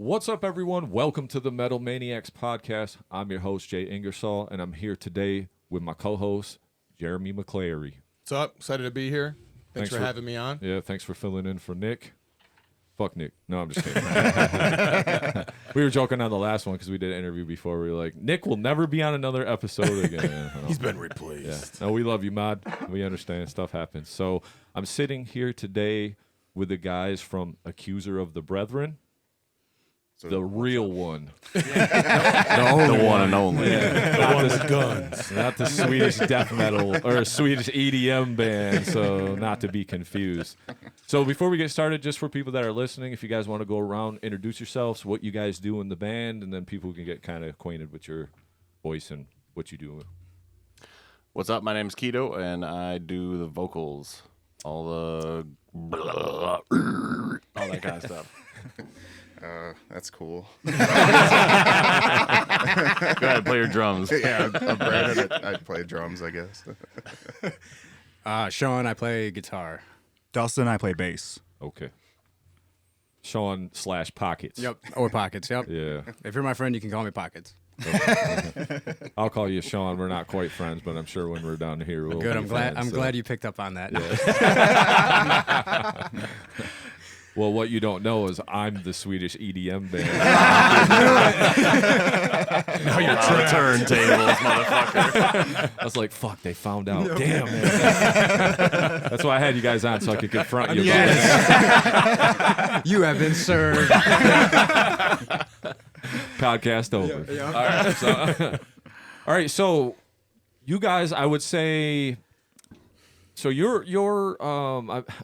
What's up, everyone? Welcome to the Metal Maniacs podcast. I'm your host, Jay Ingersoll, and I'm here today with my co-host, Jeremy McClary. What's up? Excited to be here. Thanks for having me on. Yeah, thanks for filling in for Nick. Fuck Nick. No, I'm just kidding. We were joking on the last one because we did an interview before. We were like, Nick will never be on another episode again. He's been replaced. Yeah. No, we love you, Mod. We understand. Stuff happens. So I'm sitting here today with the guys from Accuser of the Brethren. The real one. The one and only. Yeah. The one with guns. Not the Swedish death metal or Swedish EDM band, so not to be confused. So before we get started, just for people that are listening, if you guys want to go around, introduce yourselves, what you guys do in the band, and then people can get kind of acquainted with your voice and what you do. What's up? My name's Keato, and I do the vocals, all that kind of stuff. That's cool. Go ahead, play your drums. Yeah, I'm Brandon. I play drums, I guess. Shon, I play guitar. Dustin, I play bass. Okay. Sean / Pockets. Yep, or Pockets, yep. Yeah. If you're my friend, you can call me Pockets. I'll call you Sean. We're not quite friends, but I'm sure when we're down here, we'll Good, be I'm glad friends, I'm glad you picked up on that. Yeah. Well, what you don't know is I'm the Swedish EDM band. Now you're turntables, motherfucker. I was like, fuck, they found out. Damn, man. That's why I had you guys on, so I could confront you. Yes. You have been served. Podcast over. Yeah. All right, so you guys, I would say... So your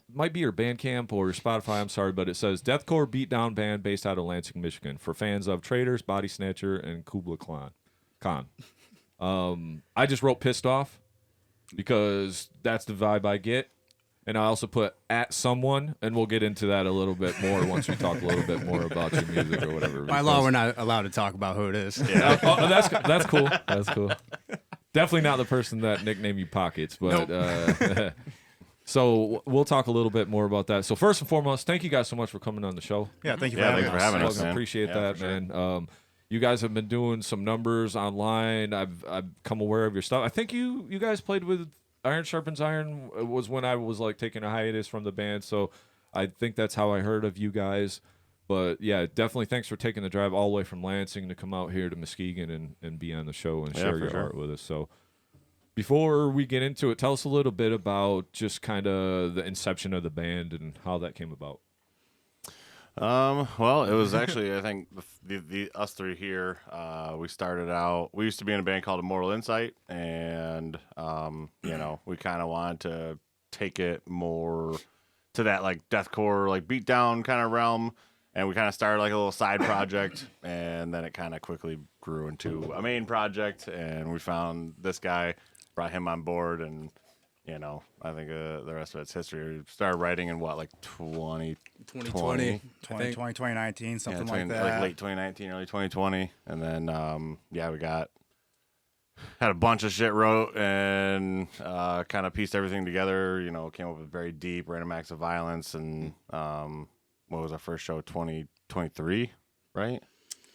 might be your Bandcamp or your Spotify, I'm sorry, but it says Deathcore Beatdown band based out of Lansing, Michigan for fans of Traitors, Bodysnatcher, and Kublai Khan. I just wrote pissed off because that's the vibe I get. And I also put at someone, and we'll get into that a little bit more once we talk a little bit more about your music or whatever. By law, we're not allowed to talk about who it is. Yeah. That's cool. That's cool. Definitely not the person that nicknamed you Pockets, but Nope. So we'll talk a little bit more about that. So first and foremost, thank you guys so much for coming on the show. Yeah, thank you Yeah, for thanks having for us. having us, Fucking man. appreciate Yeah, that, for sure. man. You guys have been doing some numbers online. I've come aware of your stuff. I think you guys played with Iron Sharpens Iron. It was when I was like taking a hiatus from the band, so I think that's how I heard of you guys. But yeah, definitely thanks for taking the drive all the way from Lansing to come out here to Muskegon and be on the show and share for your sure. art with us. So before we get into it, tell us a little bit about just kind of the inception of the band and how that came about. Well, it was actually, I think, the us three here, we started out, we used to be in a band called Immortal Insight, and, we kind of wanted to take it more to that, like, deathcore, like, beatdown kind of realm, and we kind of started, like, a little side project, and then it kind of quickly grew into a main project, and we found this guy, brought him on board, and... I think the rest of it's history. We started writing in what, like 2020. 2019, something like that. Like late 2019, early 2020, and then we had a bunch of shit wrote and kind of pieced everything together. Came up with very deep random acts of violence, and what was our first show? 2023, right?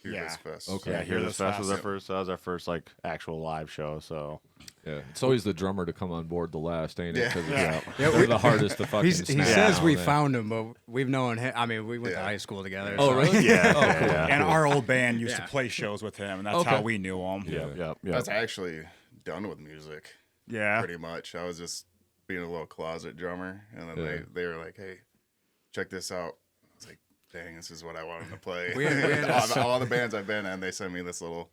Hear Yeah. This Fest. Okay. Yeah, Hear This Fest was our Yep. first. That was our first like actual live show. So Yeah, it's always the drummer to come on board the last, ain't it? Yeah. Because Yeah, they're the hardest to fucking He snap. says we man. found him, but we've known him. I mean, we went to Yeah. high school together. Oh, so- really? yeah, Oh, cool. yeah. And our old band used to Yeah. play shows with him, and that's Okay. how we knew him. Yeah. Yep. I was actually done with music, Yeah. pretty much. I was just being a little closet drummer, and then Yeah. they were like, hey, check this out. I was like, dang, this is what I wanted to play. We had all the bands I've been in, they sent me this little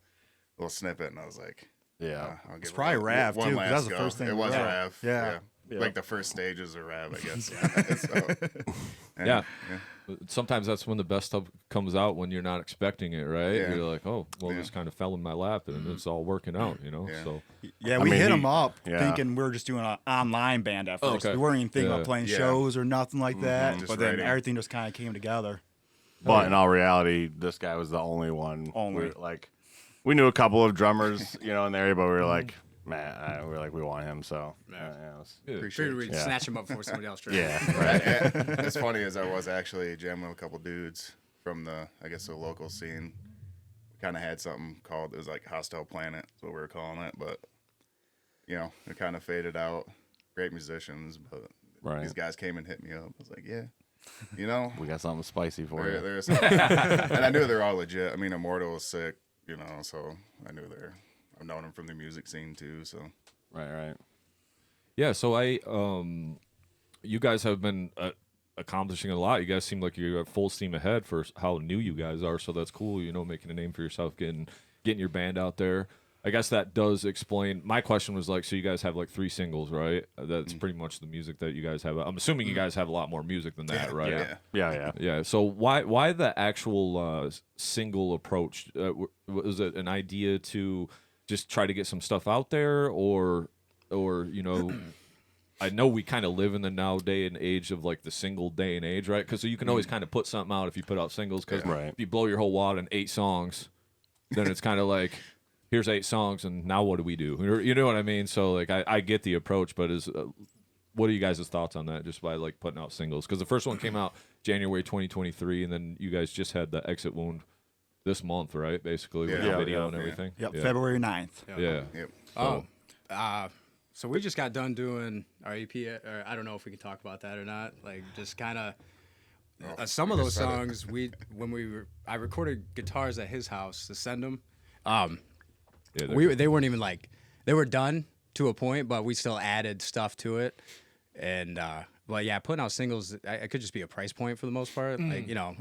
snippet, and I was like, Yeah. I'll give It's it probably one Rav, one too, 'cause last that was the go. first thing It we was wrote. Rav. Yeah. Yeah. Like the first stages of Rav, I guess. So, Yeah. Sometimes that's when the best stuff comes out when you're not expecting it, right? Yeah. You're like, oh, well, Yeah. this kind of fell in my lap, and it's all working out, Yeah. So Yeah, I we mean, hit he- him up yeah. thinking we were just doing an online band at first. Okay. We weren't even thinking Yeah. about playing Yeah. shows or nothing like that. Just But then writing. everything just kind of came together. But in all reality, this guy was the only one. Only. We knew a couple of drummers, in the area, but we were like, man, we want him. So Figured we'd Yeah. snatch him up before somebody else tried. yeah, right. It's funny as I was actually jamming with a couple dudes from the local scene. We kind of had something called, it was like Hostile Planet, is what we were calling it, but it kind of faded out. Great musicians, but these guys came and hit me up. I was like, yeah, we got something spicy for you. there's something. And I knew they're all legit. I mean, Immortal was sick, so I knew I've known them from the music scene too, so. Right. Yeah, so you guys have been accomplishing a lot. You guys seem like you're full steam ahead for how new you guys are, so that's cool, making a name for yourself, getting your band out there. I guess that does explain. My question was so you guys have 3 singles, right? That's pretty much the music that you guys have. I'm assuming you guys have a lot more music than that, right? Yeah. So why the actual single approach? Was it an idea to just try to get some stuff out there, or I know we kind of live in the now day and age of the single day and age, right? Because you can always kind of put something out if you put out singles. Because if you blow your whole wad in 8 songs, then it's kind of here's 8 songs, and now what do we do? You know what I mean? So I get the approach, but what are you guys' thoughts on that? Just by putting out singles, because the first one came out January 2023, and then you guys just had the Exit Wound this month, right? Basically, with the video and everything. Yep, February 9th. Yeah. Yep. So we just got done doing our EP, or I don't know if we can talk about that or not. Just kind of some of those songs I recorded guitars at his house to send them. They weren't even they were done to a point, but we still added stuff to it. And putting out singles, it could just be a price point for the most part, and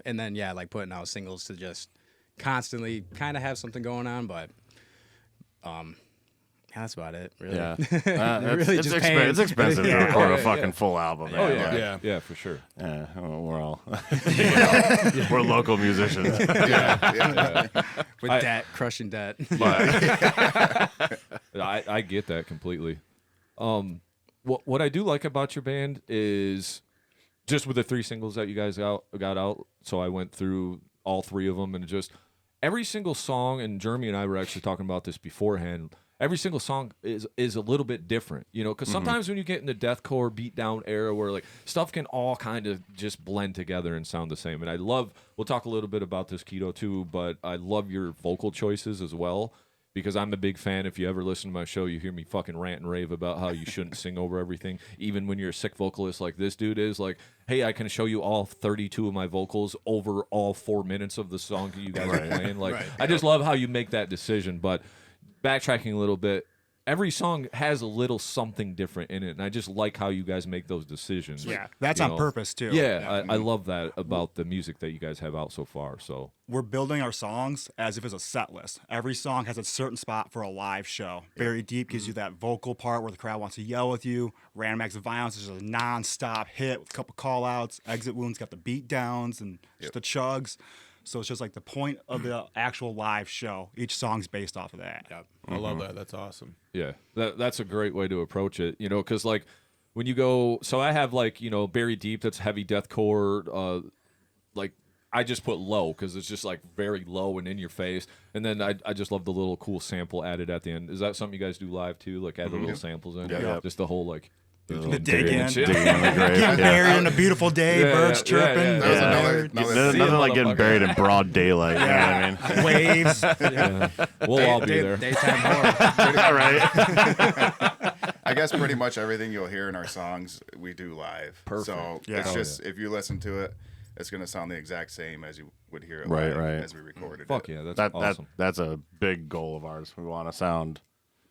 then putting out singles to just constantly kind of have something going on, but that's about it, really. Yeah. It's expensive to record a fucking full album. Yeah, for sure. Yeah, we're all we're local musicians. With debt, crushing debt. I get that completely. What I do like about your band is just with the 3 singles that you guys got out. So I went through all 3 of them, and just every single song. And Jeremy and I were actually talking about this beforehand. Every single song is a little bit different, because sometimes when you get in the deathcore beatdown era where stuff can all kind of just blend together and sound the same. And we'll talk a little bit about this, Keato, too, but I love your vocal choices as well, because I'm a big fan. If you ever listen to my show, you hear me fucking rant and rave about how you shouldn't sing over everything, even when you're a sick vocalist like this dude is. Hey, I can show you all 32 of my vocals over all 4 minutes of the song you guys are playing. I just love how you make that decision, but backtracking a little bit, every song has a little something different in it, and I just like how you guys make those decisions. Yeah, that's on purpose too. Yeah, I love that about the music that you guys have out so far. So we're building our songs as if it's a set list. Every song has a certain spot for a live show. Buried Deep gives you that vocal part where the crowd wants to yell with you. Random Acts of Violence is a non-stop hit with a couple call-outs. Exit Wound's got the beatdowns and just the chugs. So it's just the point of the actual live show. Each song's based off of that. Yep. I love that. That's awesome. Yeah, that's a great way to approach it. Because when you go, so I have Buried Deep, that's heavy deathcore. I just put low because it's just very low and in your face. And then I just love the little cool sample added at the end. Is that something you guys do live too? Add the little samples in? Yeah. Just the whole The dig in. Digging in the grave. Getting buried on a beautiful day, birds chirping. That was another Nothing like getting buried in broad daylight. You know what I mean? Waves. We'll all be there. Daytime horror. Right. I guess pretty much everything you'll hear in our songs we do live. Perfect. So it's just if you listen to it, it's gonna sound the exact same as you would hear it Right, live right. as we recorded Fuck it. yeah, that's awesome. That's a big goal of ours. We want to sound.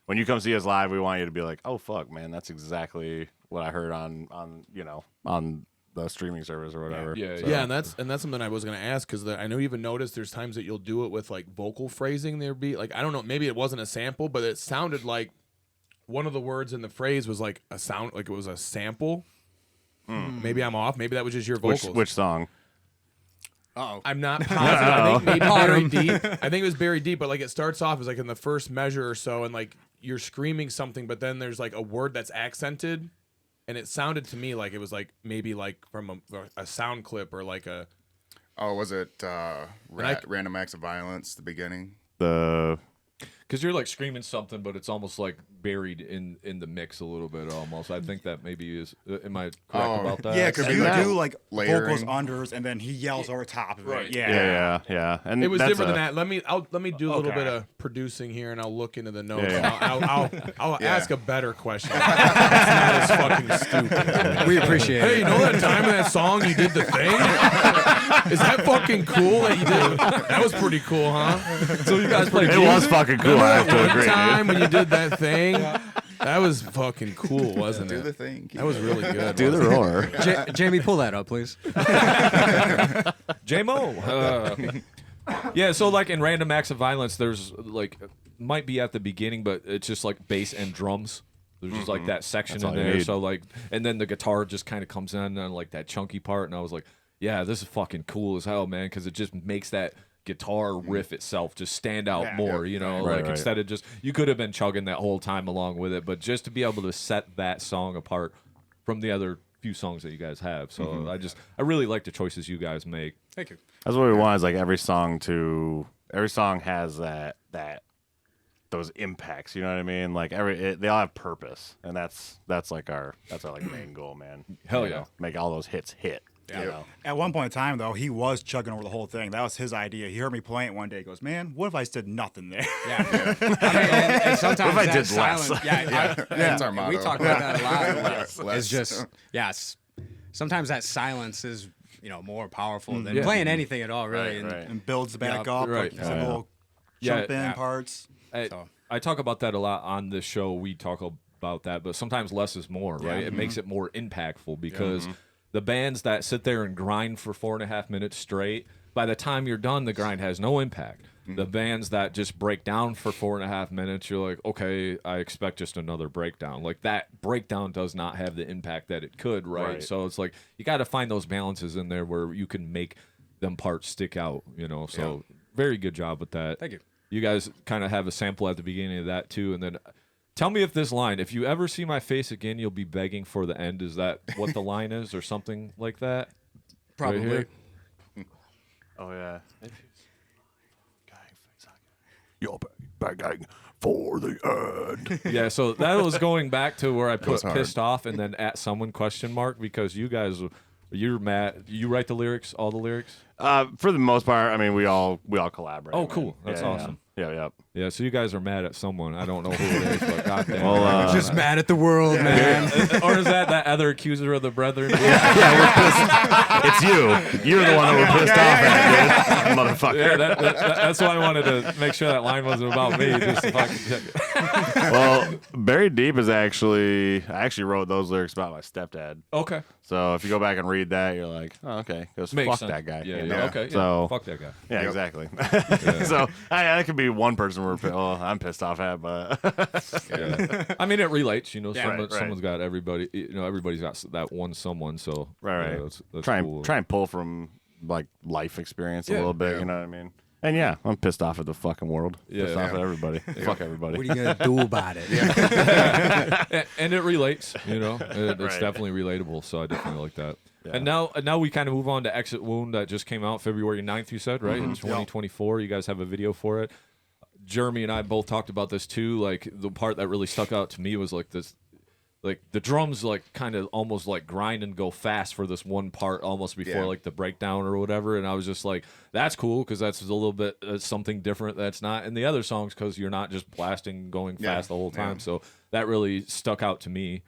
When you come see us live, we want you to be like, "Oh fuck, man, that's exactly what I heard on the streaming service or whatever." Yeah, and that's something I was gonna ask, because I know you even noticed there's times that you'll do it with vocal phrasing. There'd be I don't know, maybe it wasn't a sample, but it sounded like one of the words in the phrase was a sound, it was a sample. Maybe I'm off. Maybe that was just your vocals. Which song? Uh-oh. I'm not positive. I think maybe Buried Deep. I think it was Buried Deep, but it starts off as in the first measure or so, and you're screaming something, but then there's a word that's accented, and it sounded to me like it was maybe from a sound clip or a. Oh, was it Random Acts of Violence? The beginning. because you're like screaming something, but it's almost like buried in the mix a little bit. Almost, I think that maybe is. Am I correct about that? Yeah, because Could be you like do like vocals layering. unders, and then he yells over top of it. Yeah. And It was that's different than that. Let me do a little Okay. bit of producing here, and I'll look into the notes. Yeah. I'll ask a better question. That's not as fucking stupid. We appreciate Hey, it. you know that time in that song you did the thing? Is that fucking cool that you did? That was pretty cool, huh? So you guys play. It was fucking cool. I have to One agree. time when you did that thing, that was fucking cool, wasn't Do the it? thing. That was really good. Do the roar. Jamie, pull that up, please. JMO. Yeah, so like in Random Acts of Violence, there's like might be at the beginning, but it's just like bass and drums. There's just like that section That's in all you there. need. So like, and then the guitar just kind of comes in on like that chunky part, and I was like, yeah, this is fucking cool as hell, man, because it just makes that guitar riff itself just stand out more, you know, Right, like right. instead of just, you could have been chugging that whole time along with it, but just to be able to set that song apart from the other few songs that you guys have. So I really like the choices you guys make. Thank you. That's what we want. Is like every song has that those impacts. You know what I mean? Like they all have purpose, and that's like our like main goal, man. Hell You yeah. know, make all those hits hit. You know? At one point in time, though, he was chugging over the whole thing. That was his idea. He heard me playing it one day. He goes, "Man, what if I said nothing there?" Yeah. and sometimes What if I that did less? silence. Yeah. That's our We motto. talk about that a lot. Less. It's just, yes. Sometimes that silence is, more powerful than Yeah. playing anything at all, really. Right, And right. And builds back up, right. like some Yeah. little Yeah. jump in Yeah. parts. I talk about that a lot on this show. We talk about that, but sometimes less is more, right? It makes it more impactful because the bands that sit there and grind for 4.5 minutes straight, by the time you're done, the grind has no impact. The bands that just break down for 4.5 minutes, you're like, okay, I expect just another breakdown. Like that breakdown does not have the impact that it could, right? So it's like you got to find those balances in there where you can make them parts stick out, So very good job with that. Thank you. You guys kind of have a sample at the beginning of that too, and then tell me if this line, if you ever see my face again, you'll be begging for the end. Is that what the line is, or something like that? Probably. Right here? Oh yeah. You're begging for the end. Yeah. So that was going back to where I put Goes hard. pissed off and then at someone question mark because you guys, you're mad. You write the lyrics, all the lyrics. For the most part, I mean, we all collaborate. Oh, man. cool. That's Yeah, awesome. Yeah. Yeah. So you guys are mad at someone. I don't know who it is, but goddamn. Well, Just mad at the world, man. or is that other accuser of the brethren? it's you. You're the one that we're pissed off at, dude. Motherfucker. Yeah, that's why I wanted to make sure that line wasn't about me. Just to fucking Well, Buried Deep is I actually wrote those lyrics about my stepdad. okay. So if you go back and read that, you're like, oh, okay. Goes, Makes fuck sense. that guy. Yeah. you know? Yeah. Okay. Yeah. So Fuck that guy. yeah, exactly. So that could be one person I'm pissed off at, but Yeah. I mean, it relates. Yeah. Right. Someone's got everybody. Everybody's got that one someone. So right. yeah, that's try cool. and pull from like life experience a Yeah. little bit. You know what I mean? And yeah, I'm pissed off at the fucking world. Pissed Yeah. off at everybody. Fuck everybody. What are you going to do about it? and it relates. It's Right. definitely relatable. So I definitely like that. Yeah. And now we kind of move on to Exit Wound that just came out February 9th, you said, right? In 2024. You guys have a video for it. Jeremy and I both talked about this too. Like the part that really stuck out to me was like this, like the drums like kind of almost like grind and go fast for this one part almost before like the breakdown or whatever. And I was just like, that's cool because that's a little bit something different that's not in the other songs because you're not just blasting going fast the whole time. So that really stuck out to me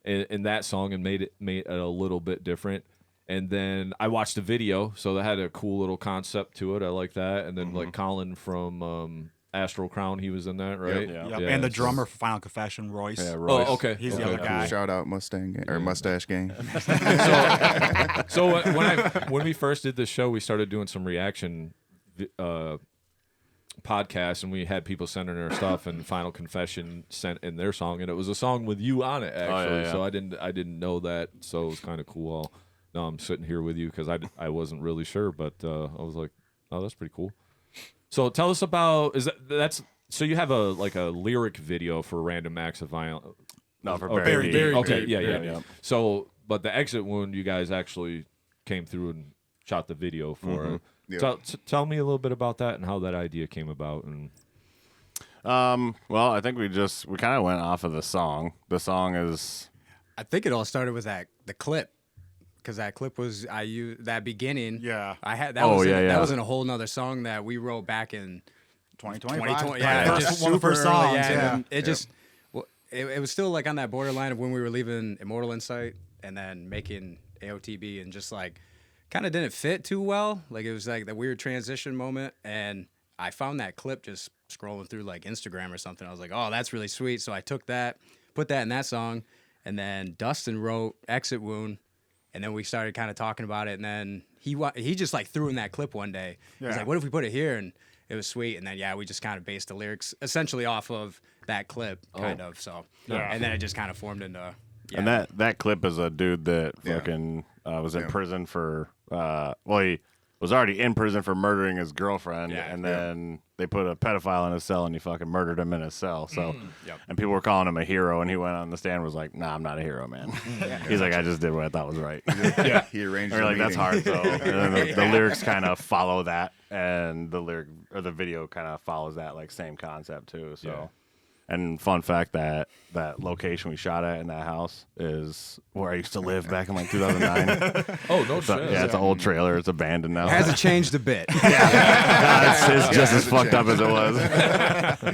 in that song and made it a little bit different. And then I watched the video, so that had a cool little concept to it. I like that. And then like Colin from Astral Crown, he was in that, right? Yep. Yep. And the drummer for Final Confession, Royce. Yeah, Royce. Oh, okay. He's okay. the other guy. Shout out Mustang Gang, or Mustache Gang. So when we first did this show, we started doing some reaction podcasts, and we had people sending their stuff, and Final Confession sent in their song, and it was a song with you on it actually. yeah. So I didn't know that, so it was kind of cool. Now I'm sitting here with you because I wasn't really sure, but I was like, oh, that's pretty cool. So tell us about so you have a lyric video for Random Acts of Violence. No, for Oh, Buried Deep. Deep. Okay, Deep. yeah. Yep. So, but the Exit Wound, you guys actually came through and shot the video for it. Yeah. Tell me a little bit about that and how that idea came about. And Well, I think we kind of went off of the song. The song is. I think it all started with the clip. Because that clip was I used that beginning. Yeah. I had that. Oh, was yeah. That was in a whole nother song that we wrote back in 2020. Yeah, just one of the first super early, songs. Yeah, Yeah. and it just it was still like on that borderline of when we were leaving Immortal Insight and then making AOTB, and just like kind of didn't fit too well. Like it was like the weird transition moment, and I found that clip just scrolling through like Instagram or something. I was like, oh, that's really sweet. So I took that, put that in that song, and then Dustin wrote Exit Wound. And then we started kind of talking about it, and then he just like threw in that clip one day. He's like, "What if we put it here?" And it was sweet. And then we just kind of based the lyrics essentially off of that clip, kind of. So and then it just kind of formed into. Yeah. And that clip is a dude that fucking was in prison for. He was already in prison for murdering his girlfriend, and then they put a pedophile in his cell, and he fucking murdered him in his cell. So, and people were calling him a hero, and he went on the stand and was like, "Nah, I'm not a hero, man." He's like, "I just did what I thought was right." He arranged. We're like, "That's hard." So, and then the lyrics kind of follow that, and the video kind of follows that like same concept too. So. And fun fact that location we shot at in that house is where I used to live back in like 2009. Oh, no shit. Yeah, it's an old trailer. It's abandoned now. It hasn't changed a bit. It's just as fucked up as it was.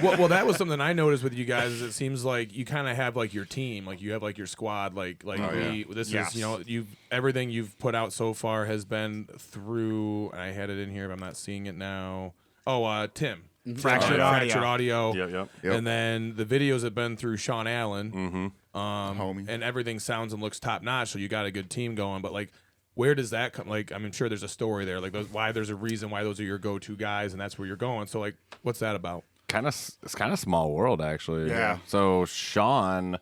Well, that was something I noticed with you guys. Is it seems like you kind of have like your team, like you have like your squad, this is everything you've put out so far has been through. And I had it in here, but I'm not seeing it now. Oh, Tim. Fractured audio. Yep. And then the videos have been through Shon Allen. Homie. And everything sounds and looks top notch. So you got a good team going. But like, where does that come? Like, I'm sure there's a story there. Like, why there's a reason why those are your go-to guys, and that's where you're going. So like, what's that about? It's kind of small world actually. Yeah. So Sean,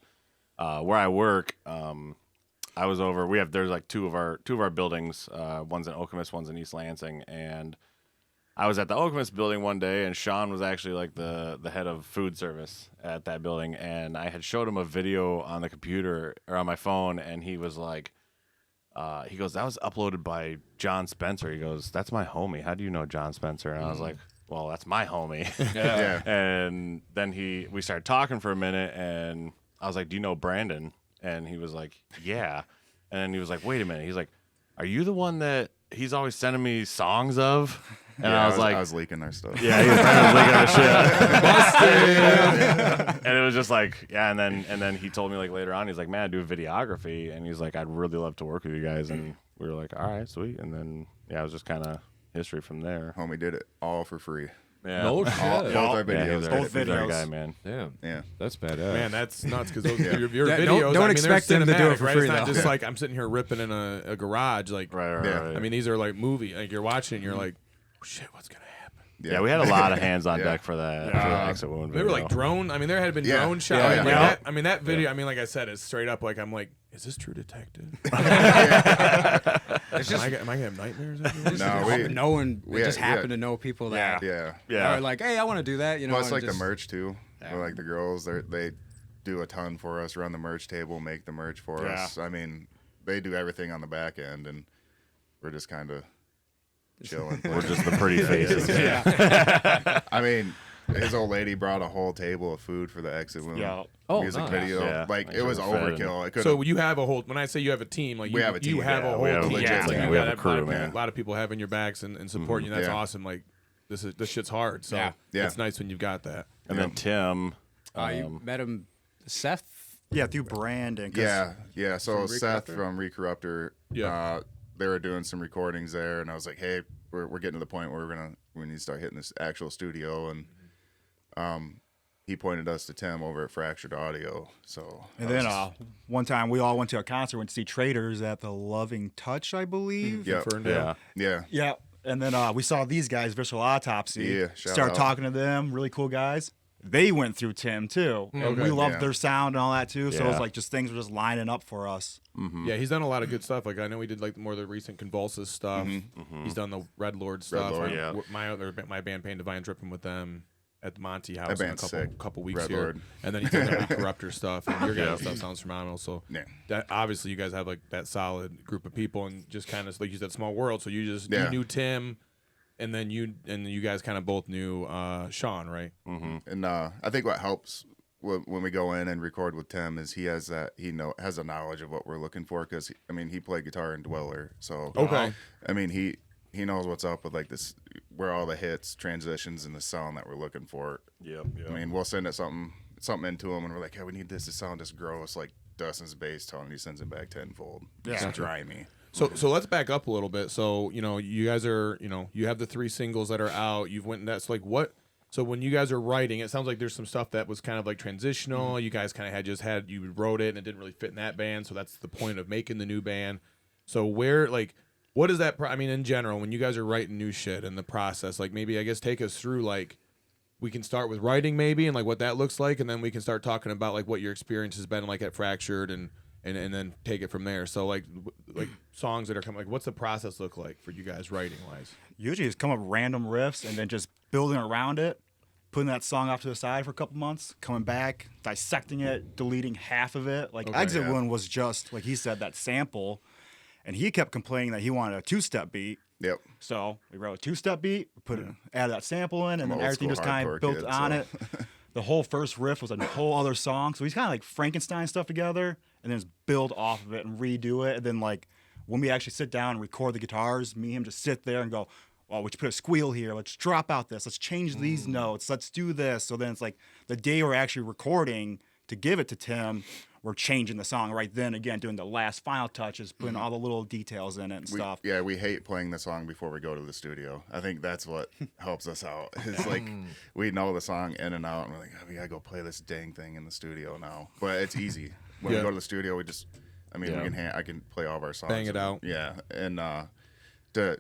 where I work, I was over. There's like two of our buildings. One's in Okemos, one's in East Lansing, and I was at the Okemos building one day, and Sean was actually like the head of food service at that building, and I had showed him a video on the computer or on my phone, and he was like, he goes, "That was uploaded by John Spencer." He goes, "That's my homie. How do you know John Spencer?" And I was like, "Well, that's my homie." Yeah. And then we started talking for a minute, and I was like, "Do you know Brandon?" And he was like, "Yeah." And then he was like, "Wait a minute." He's like, "Are you the one that he's always sending me songs of?" And I was like, I was leaking their stuff. "Yeah, he was leaking our shit." And it was just like, yeah. And then he told me like later on, he's like, "Man, I do videography," and he's like, "I'd really love to work with you guys." And we were like, "All right, sweet." And then it was just kind of history from there. Homie did it all for free. Yeah. No shit. Both our Yeah, videos. he's are both our videos. guy, man. Damn. Yeah. That's badass. Man, that's nuts because those your Yeah, videos. don't I mean, expect they're them to do it cinematic, for right? free, It's not though. just like I'm sitting here ripping in a garage. Like, Right. Yeah. I mean, these are like movie. Like you're watching, and you're like, oh, shit, what's gonna happen? Yeah, we had a lot of hands on Yeah. deck for that. For the Exit Wound They video. were like drone. I mean, there had been Yeah. drone shots. Yeah, Like, yeah. that, I mean, that video. I mean, like I said, it's straight up. Like I'm like, is this True Detective? It's just am I gonna have nightmares? After this? No, we knowing. We just yeah. happen to know people that yeah. Yeah. are like, hey, I want to do that. You know, Plus, and like just, the merch too. Like the girls, they do a ton for us. Run the merch table, make the merch for Yeah. us. I mean, they do everything on the back end, and we're just kind of chilling. We're just the pretty faces. I mean, his old lady brought a whole table of food for the Exit Wound Yeah. Oh, music nice. video. Yeah. Like Like it was super fed. overkill. It could So you have a whole. When I say you have a team, like We have a team, You have yeah. a whole We have a team. legit Like, team. you We have got a crew, a lot of people having your backs and supporting you. That's Yeah. awesome. Like this shit's hard. So Yeah. Yeah. it's nice when you've got that. And then Tim. you met him, Seth. Yeah, through Brandon. 'cause yeah. So From Seth Recorruptor? from Recorruptor, Yeah. they were doing some recordings there, and I was like, hey, we're getting to the point where we need to start hitting this actual studio, and he pointed us to Tim over at Fractured Audio. So And then one time we all went to a concert, went to see Traitors at the Loving Touch, I believe. yeah, Ferndale. yeah. Yeah. And then we saw these guys, Visceral Autopsy. Yeah, shout Started out. talking to them, really cool guys. They went through Tim too. And Okay. we loved Yeah. their sound and all that too. So it was Yeah. like just things were just lining up for us. Yeah, he's done a lot of good stuff. Like I know he did like more of the recent Convulsus stuff. He's done the Red Lord stuff. Lord, yeah. My band Pain Divine Dripping with them at the Monty House in a band's couple weeks Red here. Lord. And then he's done the Corruptor stuff. And your guys' stuff sounds phenomenal. So Yeah. that obviously you guys have like that solid group of people and just kind of like you said, small world. So you Yeah. knew Tim and then you guys kind of both knew Shon, right? Mm-hmm. And I think what helps when we go in and record with Tim is he has a knowledge of what we're looking for, because I mean he played guitar in Dweller, so Okay. I mean he knows what's up with like this, where all the hits, transitions, and the sound that we're looking for. Yep. I mean we'll send it something into him and we're like, hey, we need this to sound just gross like Dustin's bass tone, and he sends it back tenfold. Yeah. It's grimy. So let's back up a little bit. So you guys are you have the 3 singles that are out. You've went and that's like what. So when you guys are writing, it sounds like there's some stuff that was kind of like transitional. Mm-hmm. You guys kind of you wrote it and it didn't really fit in that band. So that's the point of making the new band. So what is that? I mean, in general, when you guys are writing new shit in the process, like maybe I guess take us through like, we can start with writing maybe and like what that looks like. And then we can start talking about like what your experience has been like at Fractured and then take it from there. So like songs that are coming, like what's the process look like for you guys writing wise? Usually just come up with random riffs and then just building around it, putting that song off to the side for a couple months, coming back, dissecting it, deleting half of it. Like Exit Wound was just, like he said, that sample, and he kept complaining that he wanted a 2-step beat. Yep. So we wrote a 2-step beat, added that sample in, and then everything just kind of built on it. The whole first riff was a whole other song. So he's kind of like Frankenstein stuff together and then just build off of it and redo it. And then like when we actually sit down and record the guitars, me and him just sit there and go, well, we should put a squeal here. Let's drop out this. Let's change these notes. Let's do this. So then it's like the day we're actually recording to give it to Tim, we're changing the song right then again, doing the last final touches, putting all the little details in it and stuff. Yeah, we hate playing the song before we go to the studio. I think that's what helps us out. It's like we know the song in and out, and we're like, oh, we gotta go play this dang thing in the studio now. But it's easy. When we go to the studio, we just, I can play all of our songs. Bang it out. Yeah, and to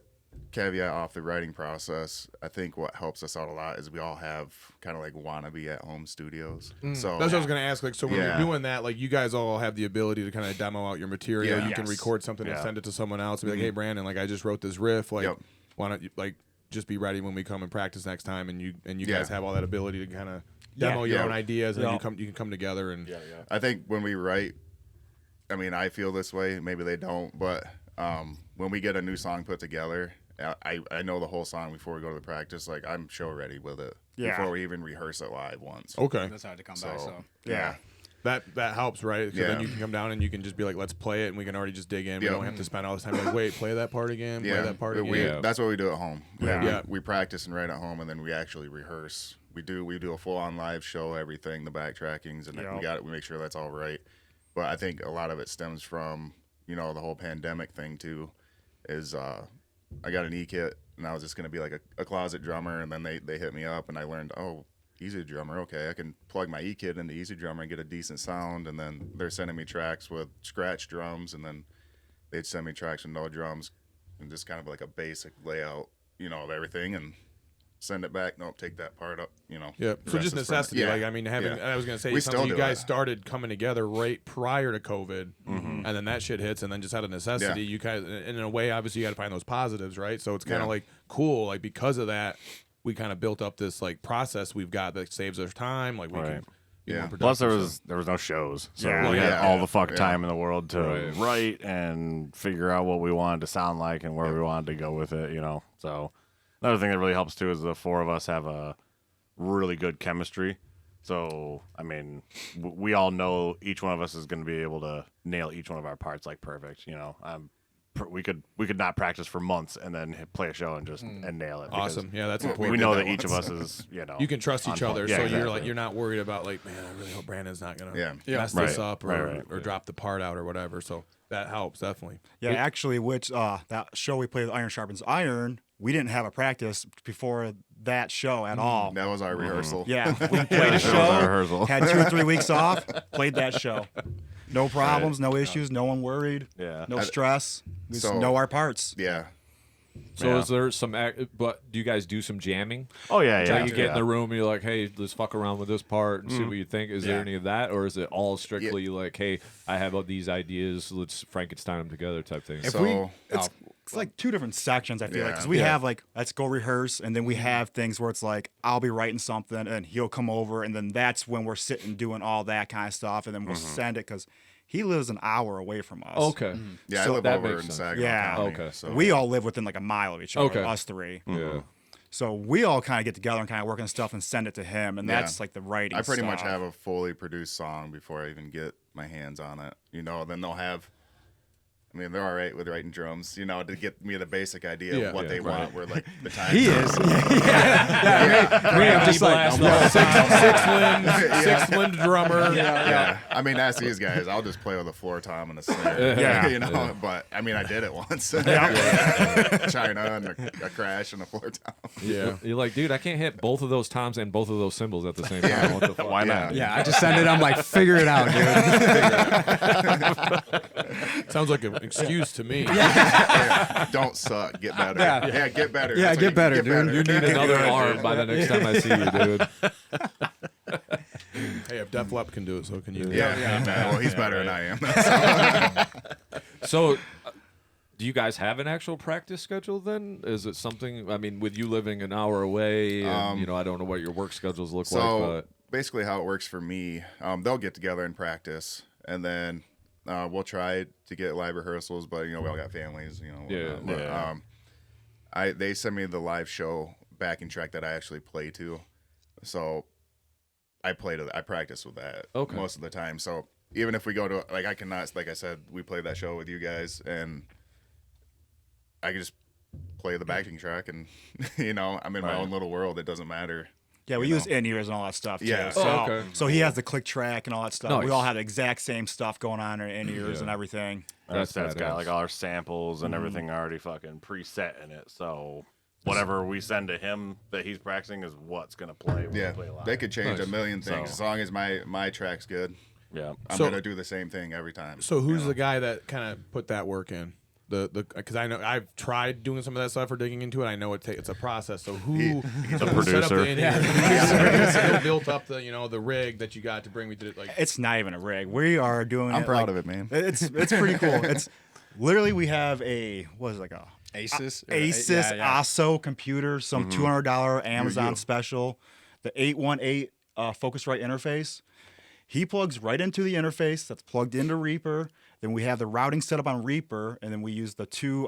caveat off the writing process, I think what helps us out a lot is we all have kind of like wannabe at home studios. So that's what I was gonna ask. Like, so when you're doing that, like you guys all have the ability to kind of demo out your material. Yeah. You can record something and send it to someone else and be like, hey Brandon, like I just wrote this riff. Like, why don't you like just be ready when we come and practice next time? And you guys have all that ability to kind of demo your own ideas, and then you can come together and I think when we write, I mean, I feel this way. Maybe they don't, but when we get a new song put together, I know the whole song before we go to the practice. Like I'm show ready with it before we even rehearse it live once. Okay, That's hard to come by. So yeah. That helps, right? So then you can come down and you can just be like, let's play it, and we can already just dig in. We don't have to spend all this time like, wait, play that part again, play that part again. That's what we do at home. We practice and write at home, and then we actually rehearse. We do a full on live show, everything, the backtrackings, and then we make sure that's all right. But I think a lot of it stems from the whole pandemic thing too. Is I got an E-kit, and I was just going to be like a closet drummer, and then they hit me up, and I learned, Easy Drummer, okay, I can plug my E-kit into Easy Drummer and get a decent sound, and then they're sending me tracks with scratch drums, and then they'd send me tracks with no drums, and just kind of like a basic layout, of everything, and send it back. Nope, take that part up. Yeah. So just necessity. Like I mean, I was gonna say, it sounds like you guys started coming together right prior to COVID, and then that shit hits, and then just out of necessity, you guys, in a way, obviously, you got to find those positives, right? So it's kind of like cool, like because of that, we kind of built up this like process we've got that saves us time, like we can. Plus, there was no shows, so we had all the time in the world to write and figure out what we wanted to sound like and where we wanted to go with it. So another thing that really helps too is the 4 of us have a really good chemistry. So I mean, we all know each one of us is going to be able to nail each one of our parts like perfect. We could not practice for months and then play a show and just and nail it. Awesome. Yeah, that's important. We know that each of us is, you can trust each other, so exactly. you're not worried about like, man, I really hope Brandon's not gonna mess Right. this up or Right. drop the part out or whatever. So that helps definitely. Yeah, actually, that show we played with Iron Sharpens Iron, we didn't have a practice before that show at all. That was our rehearsal. Yeah, we played a show, had 2 or 3 weeks off, played that show. No problems, no issues, no one worried, no stress. We just know our parts. Yeah. So is there some, but do you guys do some jamming? Oh, yeah. Like you get in the room and you're like, hey, let's fuck around with this part and see what you think. Is there any of that? Or is it all strictly like, hey, I have all these ideas, let's Frankenstein them together type thing? It's like 2 different sections, I feel like. Because we have like, let's go rehearse. And then we have things where it's like, I'll be writing something and he'll come over. And then that's when we're sitting doing all that kind of stuff. And then we'll send it because He lives an hour away from us. Okay. Yeah, So I live that over makes in sense. Saginaw Yeah. County, Okay. So We all live within like a mile of each other, Okay. us three. Yeah. So we all kind of get together and kind of work on stuff and send it to him, and Yeah. that's like the writing. I pretty much stuff. have a fully produced song before I even get my hands on it. You know, then they'll have. I mean, they're all right with writing drums, you know, to get me the basic idea of what they want. Where like the time He is. I'm just like, Six wind drummer. Yeah. I mean, that's these guys. I'll just play with a floor tom and a snare. Yeah. You know, but I mean, I did it once. China and a crash and a floor tom. Yeah. You're like, dude, I can't hit both of those toms and both of those cymbals at the same time. What the fuck? Why not? yeah, I just send it. I'm like, figure it out, dude. Sounds like an excuse to me. Yeah, don't suck. Get better. Yeah. Get better. Yeah, That's get what better, get dude. You need another arm by the next time I see you, dude. Hey, if Def Leppard can do it, so can you. Yeah. Well, he's better than I am. So, do you guys have an actual practice schedule then? Is it something, I mean, with you living an hour away, and, you know, I don't know what your work schedules look like, So but. basically, how it works for me, they'll get together and practice, and then we'll try to get live rehearsals. But you know, we all got families, you know. Yeah. But, they send me the live show backing track that I actually play to, so I practice with that most of the time. So even if we go to like I said, we played that show with you guys, and I can just play the backing track, and you know, I'm in my own little world. It doesn't matter. Yeah, we use in-ears and all that stuff, too. Yeah. So, Oh, okay. so he has the click track and all that stuff. Nice. We all have the exact same stuff going on in our in-ears and everything. That's badass. got like all our samples and everything already fucking preset in it. So whatever we send to him that he's practicing is what's gonna play when we play live. They could change Nice. a million things So- as long as my track's good. Yeah. I'm So- gonna do the same thing every time. So who's the guy that kind of put that work in? Because I know I've tried doing some of that stuff or digging into it. I know it's a process. So who The set up producer. the who built up the the rig that you got to bring me to it? Like It's not even a rig. We are doing I'm it proud like- of it, man. It's pretty cool. It's literally we have a Asus. Asus ASO computer, some $200 Amazon special, the 818 Focusrite interface. He plugs right into the interface that's plugged into Reaper. Then we have the routing set up on Reaper, and then we use the two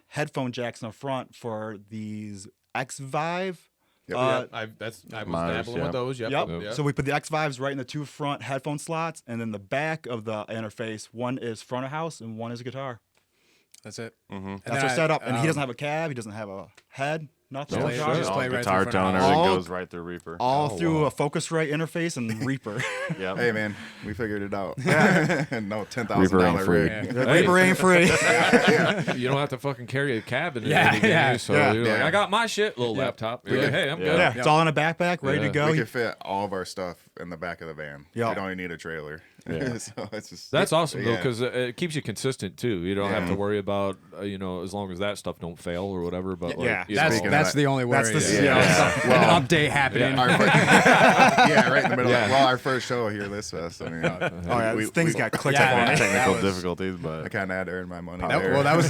headphone jacks in the front for these X-Vive. I was Myers, dabbling with those. Yep. Yep. So we put the X-Vives right in the two front headphone slots, and then the back of the interface, one is front of house and one is guitar. That's it. That's our setup. And he doesn't have a cab. He doesn't have a head. Nothing. Play it, Guitar. just all play right guitar through front of toner house. All- goes right through Reaper. All through a Focusrite interface and Reaper. Yep. Hey man, we figured it out. No $10,000 Reaper ain't free. rig. Reaper ain't free. You don't have to fucking carry a cab in Yeah, any venue, yeah. so Yeah. you're like, Yeah. I got my shit, little laptop. You're like, hey, I'm good. Yeah, it's all in a backpack, ready to Yeah. go. We could fit all of our stuff in the back of the van. Yeah. We don't even need a trailer. Yeah. So it's just That's awesome though, yeah. because it keeps you consistent too. You don't have to worry about you know, as long as that stuff don't fail or whatever. But like, Yeah. you That's know, the only worry. That's the- an update happening. Our yeah, right in the middle. Well, our first show here this fest. I mean, Oh yeah, this thing's got clicked Yeah, up on man. it. Technical That was- difficulties, I but kind of had to earn my money That, there. well, that was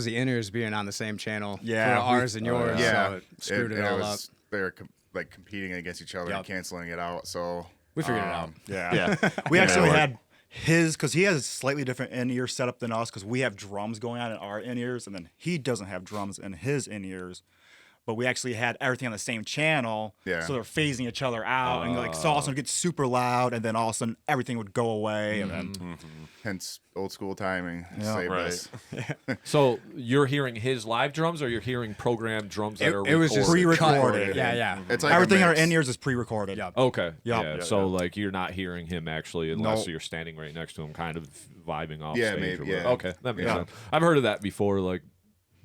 the in-ears being on the same channel. Yeah, for ours and yours. yeah, so it screwed it all up. They're like competing against each other and canceling it out. So We figured it out. Yeah. We actually had his, because he has a slightly different in-ear setup than us, because we have drums going on in our in-ears, and then he doesn't have drums in his in-ears. But we actually had everything on the same channel, so they're phasing each other out, and like so all of a sudden it gets super loud, and then all of a sudden everything would go away, and then hence old school timing Yeah. saved Right. us. So you're hearing his live drums, or you're hearing programmed drums that are It was just Pre-recorded. cut. Yeah. It's like everything a in our mix. in-ears is pre-recorded. Yep. Okay. Yup. Yeah. Yeah, So like you're not hearing him actually, unless Nope. you're standing right next to him, kind of vibing off Yeah, stage. maybe, or whatever. yeah. Okay, that makes Yeah. sense. I've heard of that before, like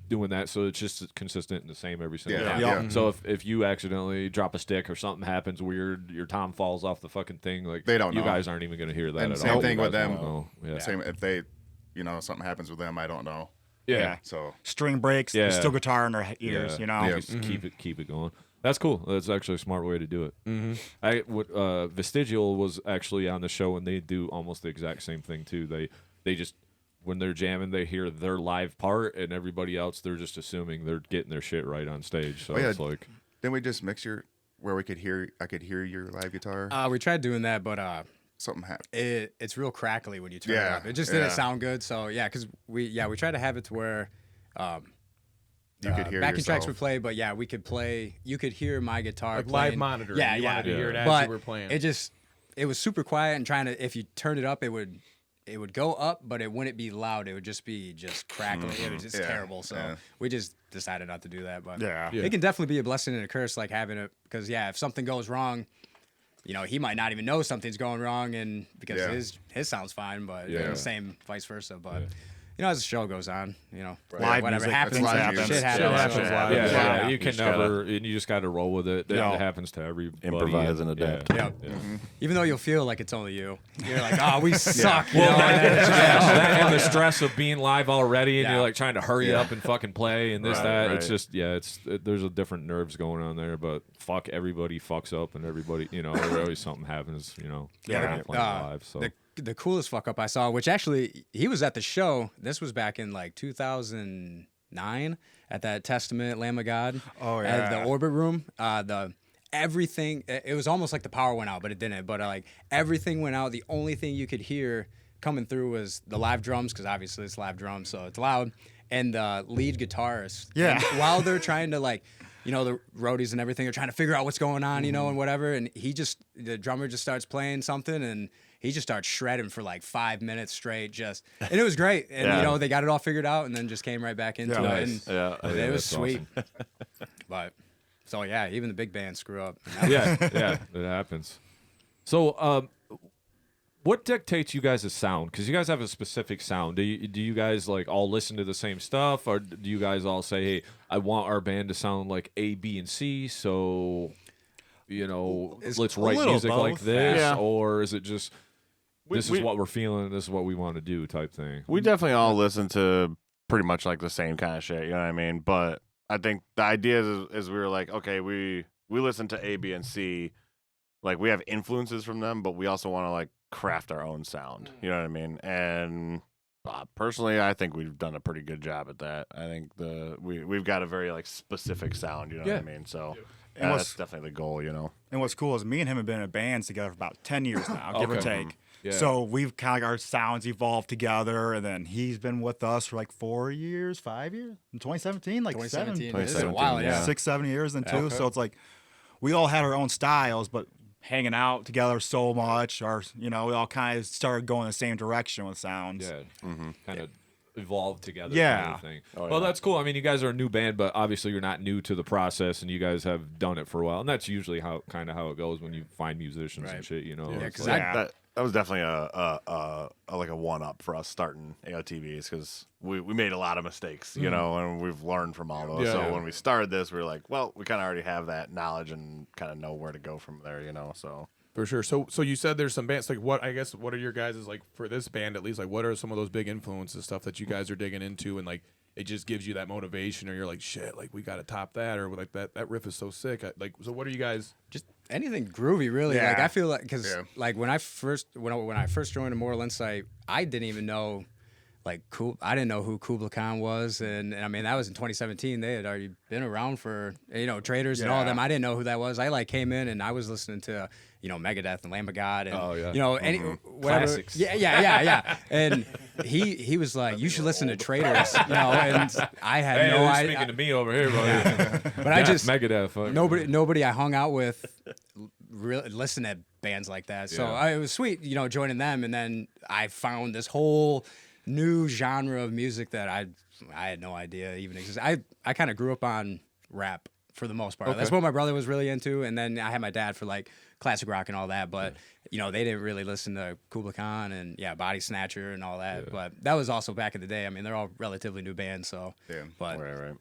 doing that, so it's just consistent and the same every single Yeah, time. yeah. So if you accidentally drop a stick or something happens weird, your tom falls off the fucking thing, like They don't you know. guys aren't even gonna hear that And at same all. thing You with guys them. won't know. Yeah. Same if they, something happens with them, I don't know. Yeah. So String breaks, Yeah. there's still guitar in their ears, Yeah. you know? Yeah. Just keep it going. That's cool. That's actually a smart way to do it. Vestigial was actually on the show, and they do almost the exact same thing too. They just when they're jamming, they hear their live part, and everybody else they're just assuming they're getting their shit right on stage. So it's like, didn't we just mix where I could hear your live guitar? We tried doing that, but something happened. It's real crackly when you turn it up. It just didn't sound good. So yeah, because we tried to have it to where You could hear backing yourself. tracks would play, but yeah, we could play. You could hear my guitar Like playing. live monitoring. Yeah, You yeah. wanted to hear it as but you were playing. it was super quiet and trying to. If you turned it up, it would go up, but it wouldn't be loud. It would just be crackling. It was just terrible. So we just decided not to do that. But it can definitely be a blessing and a curse, like having it, because if something goes wrong, he might not even know something's going wrong, and because his sounds fine, but same vice versa. But as the show goes on, Live whatever music, happens, things happen. shit happens. Shit happens So- live. Yeah, you can just gotta never, and you just got to roll with it. That Yeah. happens to everybody. Improvise and adapt. Yep. Even though you'll feel like it's only you, you're like, oh, we suck. Well, and then it's just- that and the stress of being live already, and Yeah. you're like trying to hurry up and fucking play and this, Right, that. right. It's just, there's a different nerves going on there, but fuck, everybody fucks up, and everybody, there's always something happens, when you're playing live. So the coolest fuck up I saw, which actually he was at the show. This was back in like 2009 at that Testament Lamb of God. Oh, at yeah. the Orbit Room. Everything. It was almost like the power went out, but it didn't. But like everything went out. The only thing you could hear coming through was the live drums, because obviously it's live drums, so it's loud. And the lead guitarist. Yeah. And while they're trying to the roadies and everything are trying to figure out what's going on, and whatever. And the drummer just starts playing something, and he just starts shredding for like 5 minutes straight, and it was great. And they got it all figured out, and then just came right back into it. Nice. And it was sweet. But so even the big bands screw up. yeah, it happens. So, what dictates you guys' sound? Because you guys have a specific sound. Do you guys like all listen to the same stuff, or do you guys all say, "Hey, I want our band to sound like A, B, and C"? So, let's write little music like both. this, Yeah. or is it just this we- is what we're feeling, this is what we want to do, type thing? We definitely all listen to pretty much like the same kind of shit, you know what I mean? But I think the idea is we were like, okay, we listen to A, B, and C. Like, we have influences from them, but we also want to like craft our own sound, you know what I mean? And personally, I think we've done a pretty good job at that. I think we've got a very like specific sound, you know what I mean? So And that's definitely the goal, And what's cool is me and him have been in bands together for about 10 years now, give or Okay. take. Yeah. So we've kind of like our sounds evolved together, and then he's been with us for like 4 years, 5 years, in 2017, like 2017. seven, This is a while, yeah. 6, 7 years then too. So it's like we all had our own styles, but hanging out together so much, we all kind of started going the same direction with sounds. Yeah, kind of evolved together. Yeah. Kind of thing. Well, that's cool. I mean, you guys are a new band, but obviously you're not new to the process, and you guys have done it for a while, and that's usually how it goes when you find musicians and shit. Yeah, It's 'cause like- that was definitely a one up for us starting AOTVs, because we made a lot of mistakes, and we've learned from all those. Yeah. So when we started this, we were like, well, we kind of already have that knowledge and kind of know where to go from there, So For sure. So you said there's some bands, like what are your guys' like, for this band at least, like what are some of those big influences, stuff that you guys are digging into, and like it just gives you that motivation, or you're like, shit, like we got to top that, or like that riff is so sick. So what are you guys? Just anything groovy, really. Yeah. Like I feel like, because like when I first joined Immortal Insight, I didn't even know I didn't know who Kublai Khan was, and I mean that was in 2017. They had already been around for Traitors and all of them. I didn't know who that was. I came in and I was listening to Megadeth and Lamb of God and any whatever. Classics. Yeah. And he was like, you should listen to Traitors, and I had Hey, no they're idea. speaking to me over here, brother. But I just Megadeth. fuck. nobody I hung out with really listened to bands like that. So it was sweet, joining them, and then I found this whole new genre of music that I had no idea even existed. I kind of grew up on rap for the most part. That's what my brother was really into, and then I had my dad for like classic rock and all that, but they didn't really listen to Kublai Khan and Bodysnatcher and all that. But that was also back in the day. I mean, they're all relatively new bands, so but right.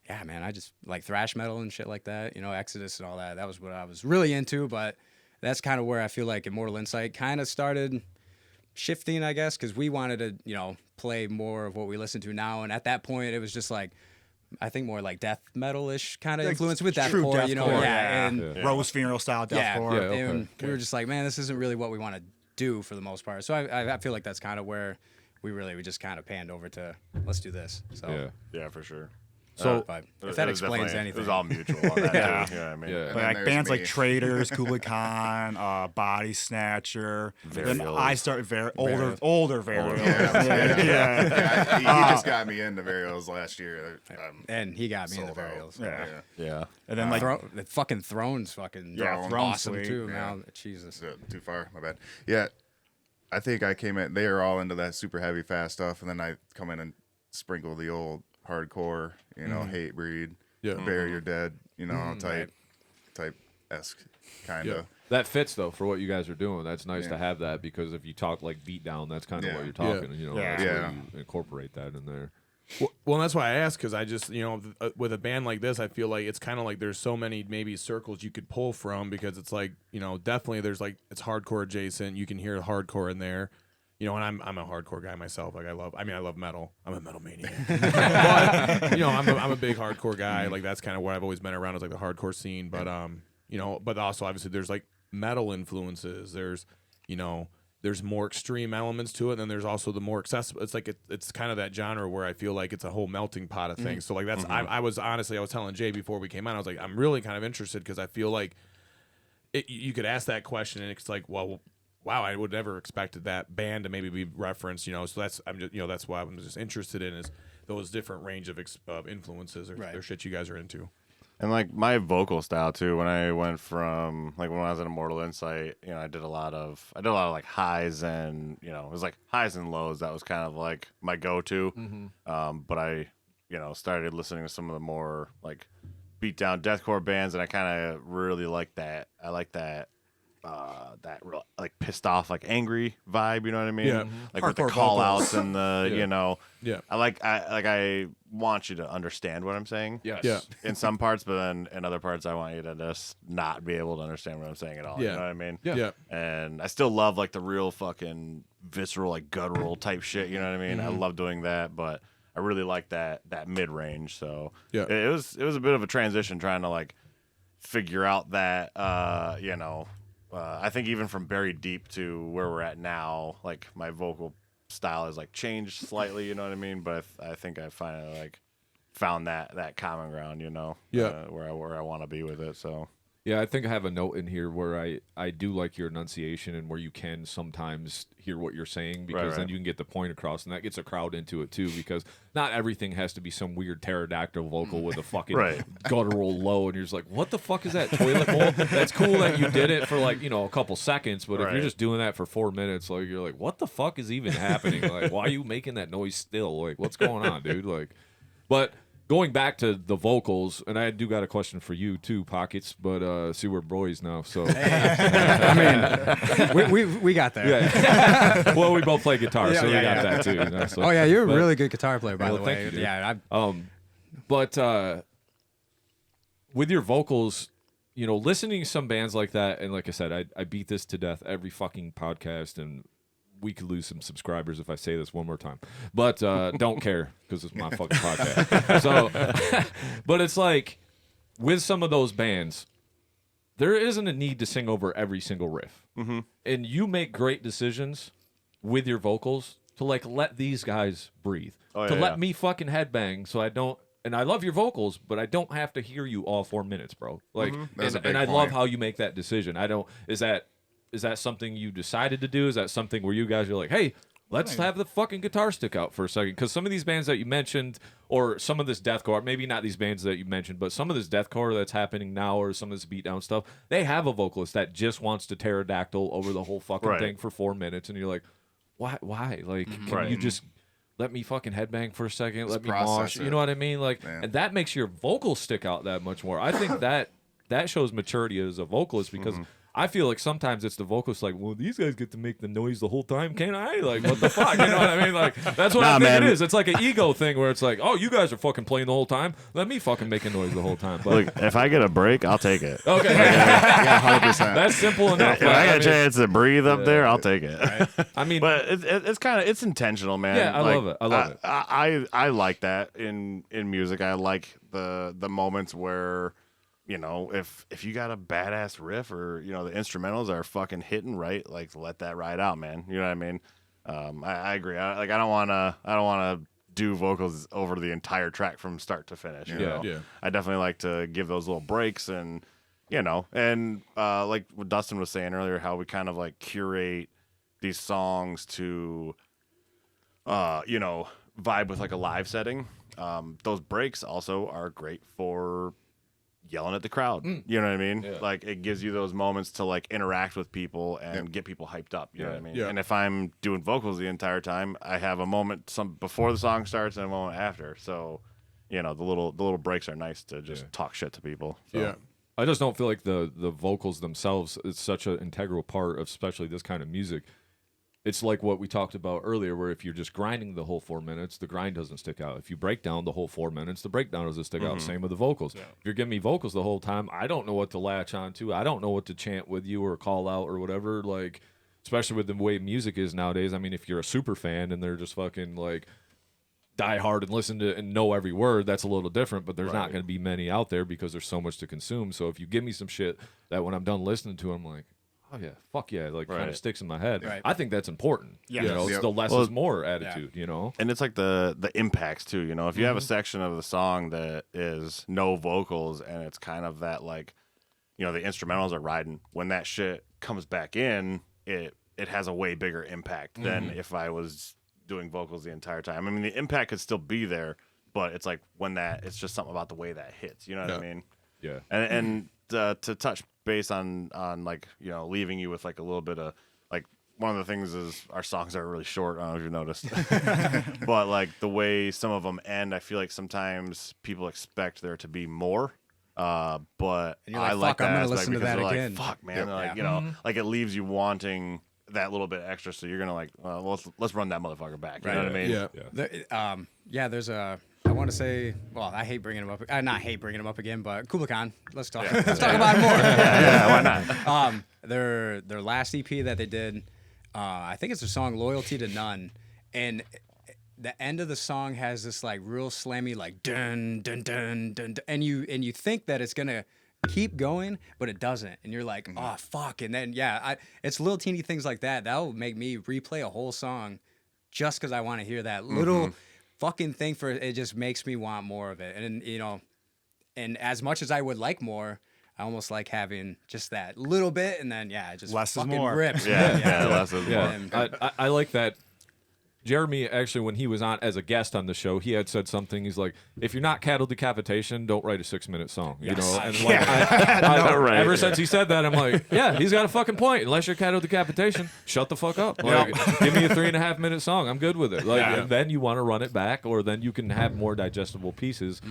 yeah, man, I just like thrash metal and shit like that, Exodus and all that. That was what I was really into, but that's kind of where I feel like Immortal Insight kind of started shifting, I guess, because we wanted to, play more of what we listen to now. And at that point, it was just like, I think more like death metal-ish kind of Like influence with true deathcore, deathcore, and Rose funeral style deathcore. and we were just like, man, this isn't really what we want to do for the most part. So I feel like that's kind of where we just kind of panned over to, let's do this. So Yeah, for sure. So But if that explains It anything, was all mutual on that. Yeah. Too, you know what I mean? Yeah. And But then like there's bands me. like Traitors, Kublai Khan, Bodysnatcher. Then Varials. I started older Varials. Yeah, he just got me into Varials last year. and he got me in the sold out. burials. Yeah. Yeah. And then like The fucking Thrones, fucking Yeah, Thrones awesome sweet. too. Yeah. Now, Jesus. Is it too far? My bad. Yeah, I think I came in. They were all into that super heavy, fast stuff, and then I come in and sprinkle the old hardcore, hate breed, Yeah. bury your dead, type esque kind of. that fits though for what you guys are doing. That's nice to have that, because if you talk like Beatdown, that's kind of what you're talking. Yeah. That's Yeah. where you incorporate that in there. Well, and that's why I asked, because I just, with a band like this, I feel like it's kind of like there's so many maybe circles you could pull from, because it's like, definitely there's like, it's hardcore adjacent. You can hear hardcore in there, and I'm a hardcore guy myself. Like I love metal. I'm a metal maniac. But, I'm a big hardcore guy. Like that's kind of what I've always been around, is like the hardcore scene. But, but also obviously there's like metal influences. There's more extreme elements to it, and then there's also the more accessible. It's like it's kind of that genre where I feel like it's a whole melting pot of things. So like that's I was telling Jay before we came on, I was like, I'm really kind of interested, because I feel like you could ask that question and it's like, well, wow, I would never expected that band to maybe be referenced. So that's that's why I'm just interested in is those different range of influences or shit you guys are into. And like my vocal style too, when I went from like when I was in Immortal Insight, I did a lot of like highs and it was like highs and lows. That was kind of like my go-to. But I started listening to some of the more like beatdown deathcore bands, and I kind of really like that. I like that real like pissed off, like angry vibe, you know what I mean? Yeah. Like with the Hardcore call vocals. outs and the Yeah. I want you to understand what I'm saying. Yes. Yeah. In some parts, but then in other parts I want you to just not be able to understand what I'm saying at all. Yeah. You know what I mean? Yeah. And I still love like the real fucking visceral, like guttural type shit, you know what I mean? I love doing that, but I really like that mid range. So Yeah. it was a bit of a transition trying to like figure out that I think even from Buried Deep to where we're at now, like my vocal style has like changed slightly, you know what I mean? But I think I finally like found that common ground, where I want to be with it. So Yeah, I think I have a note in here where I do like your enunciation, and where you can sometimes hear what you're saying, because then you can get the point across, and that gets a crowd into it too, because not everything has to be some weird pterodactyl vocal with a fucking guttural low, and you're just like, what the fuck is that, toilet bowl? That's cool that you did it for like, a couple seconds, but if you're just doing that for 4 minutes, like you're like, what the fuck is even happening? Like, why are you making that noise still? Like, what's going on, dude? Like, but going back to the vocals, and I do got a question for you too, Pockets, but see, we're boys now, so. I mean, we got there. Yeah. Well, we both play guitar, so we yeah, got yeah. that too. So. Oh yeah, you're a really good guitar player, by Well, the thank way. you, dude. Yeah, But with your vocals, listening to some bands like that, and like I said, I beat this to death every fucking podcast, and we could lose some subscribers if I say this one more time. But don't care, because it's my fucking podcast. So, but it's like, with some of those bands, there isn't a need to sing over every single riff. Mm-hmm. And you make great decisions with your vocals to like let these guys breathe. Let me fucking headbang so I don't. And I love your vocals, but I don't have to hear you all 4 minutes, bro. Like, That's a big and I love point. how you make that decision. I don't. Is that something you decided to do? Is that something where you guys are like, hey, let's have the fucking guitar stick out for a second? Because some of these bands that you mentioned, or some of this deathcore, maybe not these bands that you mentioned, but some of this deathcore that's happening now, or some of this beatdown stuff, they have a vocalist that just wants to pterodactyl over the whole fucking thing for 4 minutes, and you're like, why? Like, can you just let me fucking headbang for a second? Let me mosh. You know what I mean? Like, and that makes your vocals stick out that much more. I think that shows maturity as a vocalist, because I feel like sometimes it's the vocalist like, well, these guys get to make the noise the whole time, can't I? Like, what the fuck? You know what I mean? Like, that's what I think it is. It's like an ego thing where it's like, oh, you guys are fucking playing the whole time. Let me fucking make a noise the whole time. But, look, if I get a break, I'll take it. okay. Yeah, 100%. That's simple enough. If I get a chance to breathe up there, I'll take it. I mean, But it's kind of intentional, man. Yeah, I love it. I love it. I like that in music. I like the moments where, if you got a badass riff, or the instrumentals are fucking hitting right, like let that ride out, man. You know what I mean? I agree. I don't want to do vocals over the entire track from start to finish. You know? Yeah. I definitely like to give those little breaks and, you know, and like what Dustin was saying earlier, how we kind of like curate these songs to, you know, vibe with like a live setting. Those breaks also are great for yelling at the crowd. You know what I mean? Yeah. Like it gives you those moments to like interact with people and get people hyped up. You know what I mean? Yeah. And if I'm doing vocals the entire time, I have a moment before the song starts and a moment after. So, you know, the little breaks are nice to just talk shit to people. So. Yeah. I just don't feel like the vocals themselves is such an integral part of especially this kind of music. It's like what we talked about earlier, where if you're just grinding the whole 4 minutes, the grind doesn't stick out. If you break down the whole 4 minutes, the breakdown doesn't stick out. Same with the vocals. Yeah. If you're giving me vocals the whole time, I don't know what to latch on to. I don't know what to chant with you or call out or whatever. Like, especially with the way music is nowadays. I mean, if you're a super fan and they're just fucking like die hard and listen to and know every word, that's a little different. But there's not going to be many out there because there's so much to consume. So if you give me some shit that when I'm done listening to, I'm like, oh yeah, fuck yeah, like kind of sticks in my head. Right. I think that's important. Yeah. You know, it's the less is more attitude, you know? And it's like the impacts too, you know. If you have a section of the song that is no vocals and it's kind of that like, you know, the instrumentals are riding, when that shit comes back in, it has a way bigger impact than if I was doing vocals the entire time. I mean, the impact could still be there, but it's like when it's just something about the way that hits, you know what I mean? Yeah. And to touch base on like, you know, leaving you with like a little bit of like, one of the things is our songs are really short. I don't know if you noticed, but like the way some of them end, I feel like sometimes people expect there to be more. But And you're I like, like fuck, I'm that gonna aspect listen to because that they're again. like, fuck, man, like, you know, like it leaves you wanting that little bit extra. So you're gonna like, well, let's run that motherfucker back. You know what I mean? Yeah. There's a. I want to say, well, I hate bringing him up. I not hate bringing him up again, but Kublai Khan. Let's talk. Let's talk about it more. Yeah, why not? Their last EP that they did, I think it's their song "Loyalty to None," and the end of the song has this like real slammy like dun dun dun dun, dun and you think that it's gonna keep going, but it doesn't, and you're like, oh fuck, and then it's little teeny things like that that'll make me replay a whole song just because I want to hear that little fucking thing. For it just makes me want more of it, and you know, and as much as I would like more, I almost like having just that little bit, and then it just Less is fucking more. rips. Yeah, less is more. Yeah, I like that. Jeremy, actually, when he was on as a guest on the show, he had said something. He's like, if you're not cattle decapitation, don't write a 6-minute song. You know? And like, ever since he said that, I'm like, yeah, he's got a fucking point. Unless you're cattle decapitation, shut the fuck up. Like, give me a 3.5-minute song. I'm good with it. Like, and then you want to run it back, or then you can have more digestible pieces.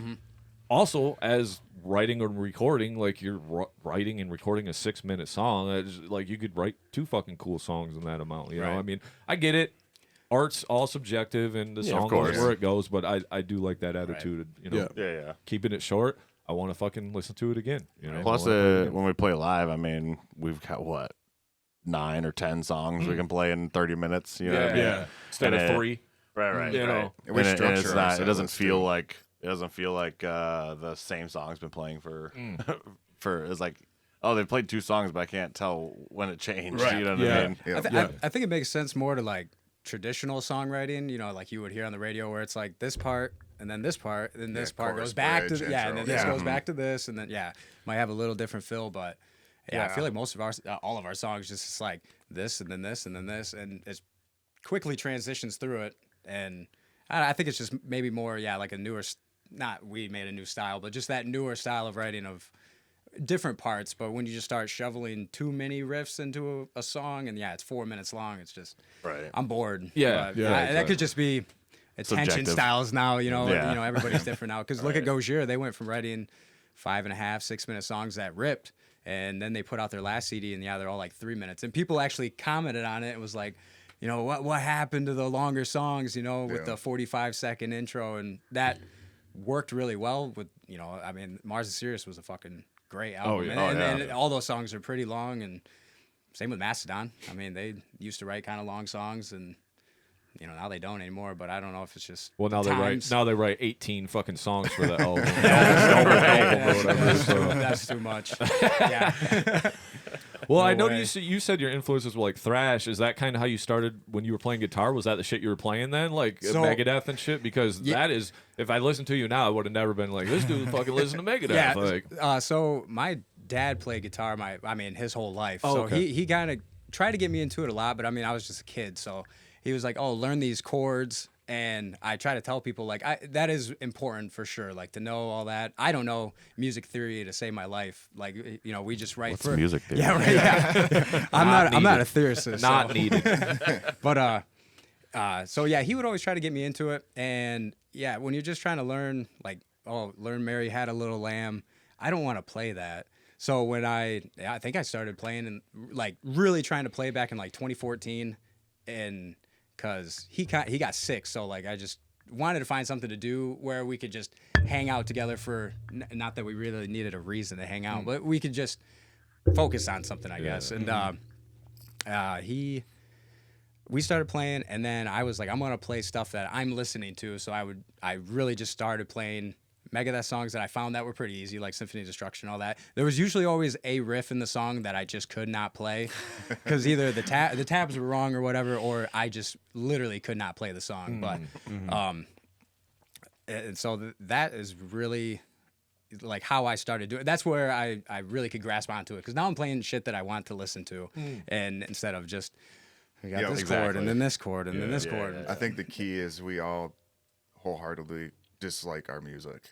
Also, as writing or recording, like you're writing and recording a 6-minute song, like you could write 2 fucking cool songs in that amount. You know, I mean, I get it. Art's all subjective, and the song goes where it goes, but I do like that attitude. You know, Yeah. keeping it short. I want to fucking listen to it again. You know, Plus, when we play live, I mean, we've got what 9 or 10 songs we can play in 30 minutes. You know what I mean? Instead of 3. Right. You know, we And structure it's our not. It set doesn't list, feel too. like the same song's been playing for it's like, oh, they played 2 songs, but I can't tell when it changed. You know what I mean? Yeah. I think it makes sense more to like traditional songwriting, you know, like you would hear on the radio, where it's like this part and then this part, and then this part chorus, goes back to bridge, and then intro. this goes back to this, and then might have a little different feel, but I feel like most of all of our songs just it's like this and then this and then this, and it quickly transitions through it, and I think it's just maybe more like a newer, not we made a new style, but just that newer style of writing of different parts. But when you just start shoveling too many riffs into a song, and it's 4 minutes long, it's just I'm bored. Yeah, But, yeah, that could just be attention Subjective. styles now. You know, Yeah. you know, everybody's different now. Because look at Gojira, they went from writing 5.5, 6-minute songs that ripped, and then they put out their last CD, and they're all like 3 minutes, and people actually commented on it. It was like, you know, what happened to the longer songs? You know, with the 45-second intro, and that worked really well with, you know, I mean, Mars is Serious was a fucking great album. And all those songs are pretty long, and same with Mastodon. I mean, they used to write kind of long songs, and you know, now they don't anymore, but I don't know if it's just now times. they write 18 fucking songs for the album. Album or whatever, so. That's too much. Yeah. Well, No I know way. you said your influences were like thrash. Is that kind of how you started when you were playing guitar? Was that the shit you were playing then, like So- Megadeth and shit? Because that is, if I listened to you now, I would have never been like, this dude fucking listen to Megadeth. Yeah. Like, So my dad played guitar. His whole life. Oh, So okay. he kind of tried to get me into it a lot, but I mean, I was just a kid. So he was like, "Oh, learn these chords." And I try to tell people like that is important for sure, like to know all that. I don't know music theory to save my life. Like we just write What's music theory? Yeah, right. Yeah. I'm not a theorist. not so. needed. But so yeah, he would always try to get me into it. And yeah, when you're just trying to learn, like, learn Mary Had a Little Lamb, I don't want to play that. So when I think I started playing and like really trying to play back in like 2014, and because he got sick, so like I just wanted to find something to do where we could just hang out together for not that we really needed a reason to hang out, but we could just focus on something, I guess. And we started playing, and then I was like, I'm gonna play stuff that I'm listening to. So I really just started playing Megadeth songs that I found that were pretty easy, like Symphony of Destruction, all that. There was usually always a riff in the song that I just could not play because either the tabs were wrong or whatever, or I just literally could not play the song. But and so that is really like how I started doing it. That's where I really could grasp onto it, because now I'm playing shit that I want to listen to, and instead of just we got this chord and then this chord and then this chord. I think the key is we all wholeheartedly dislike our music.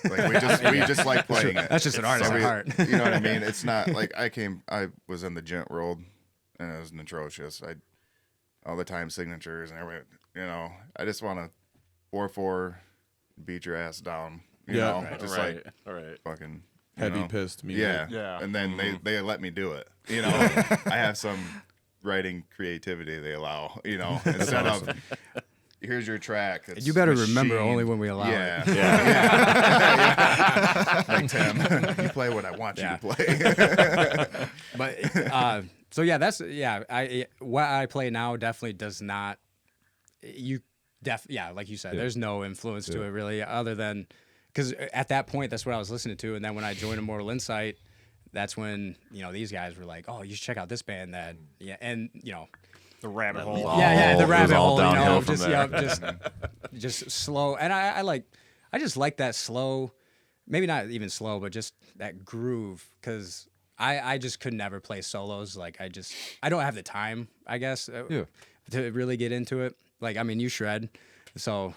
Like we just like playing it. That's just an artist at heart. You know what I mean? It's not like I was in the gent world and it was atrocious. All the time signatures and everything. I just want to 4/4 beat your ass down. You know, just like fucking Heavy pissed music. Yeah. And then they let me do it. I have some writing creativity they allow. Instead of here's your track. It's You better remember machined. only when we allow it. Yeah. Like Tim, you play what I want you to play. But so yeah, what I play now definitely does not. Like you said, there's no influence to it really, other than because at that point that's what I was listening to, and then when I joined Immortal Insight, that's when these guys were like, oh, you should check out this band that and The rabbit hole. the rabbit hole, downhill from just slow, and I just like that slow, maybe not even slow, but just that groove, because I just could never play solos. Like I don't have the time, I guess, to really get into it. Like, I mean, you shred, so,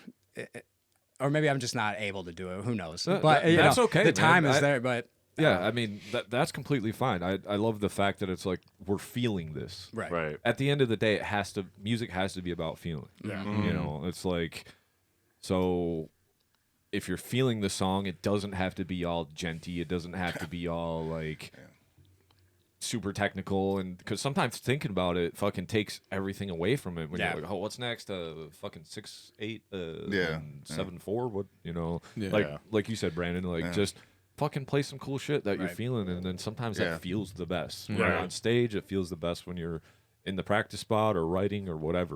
or maybe I'm just not able to do it. Who knows? But that's okay. The time man. is there, but yeah, I mean that's completely fine. I love the fact that it's like we're feeling this. Right. At the end of the day, music has to be about feeling. Yeah. It's like, so if you're feeling the song, it doesn't have to be all genty. It doesn't have to be all like super technical, and because sometimes thinking about it fucking takes everything away from it. When you're like, oh, what's next? Fucking 6/8, 7/4. What like you said, Brandon. Like just fucking play some cool shit that you're feeling, and then sometimes that feels the best. When you're on stage, it feels the best when you're in the practice spot or writing or whatever.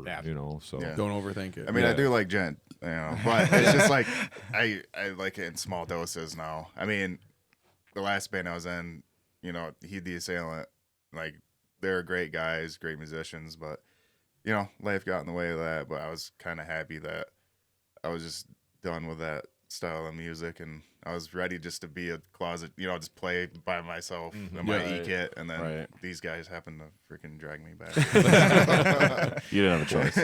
So Don't overthink it. I mean, I do like gent, but it's just like I like it in small doses now. I mean, the last band I was in, Heed the Assailant, like they're great guys, great musicians, but life got in the way of that. But I was kind of happy that I was just done with that style of music, and I was ready just to be a closet, just play by myself in my E-kit, and then these guys happened to freaking drag me back. You didn't have a choice.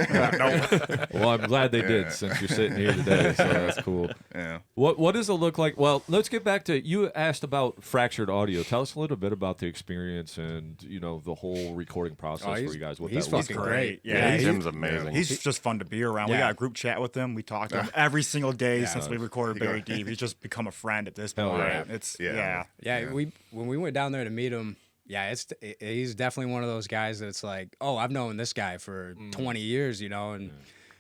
Well, I'm glad they did, since you're sitting here today, so that's cool. Yeah. What does it look like? Well, let's get back to, you asked about fractured audio. Tell us a little bit about the experience and the whole recording process for you guys. He's fucking great. Yeah, Tim's amazing. He's just fun to be around. We got a group chat with him. We talk to him every single day since we recorded Very Deep. He's just become a friend at this point. It's When we went down there to meet him, he's definitely one of those guys that's like, oh, I've known this guy for 20 years, and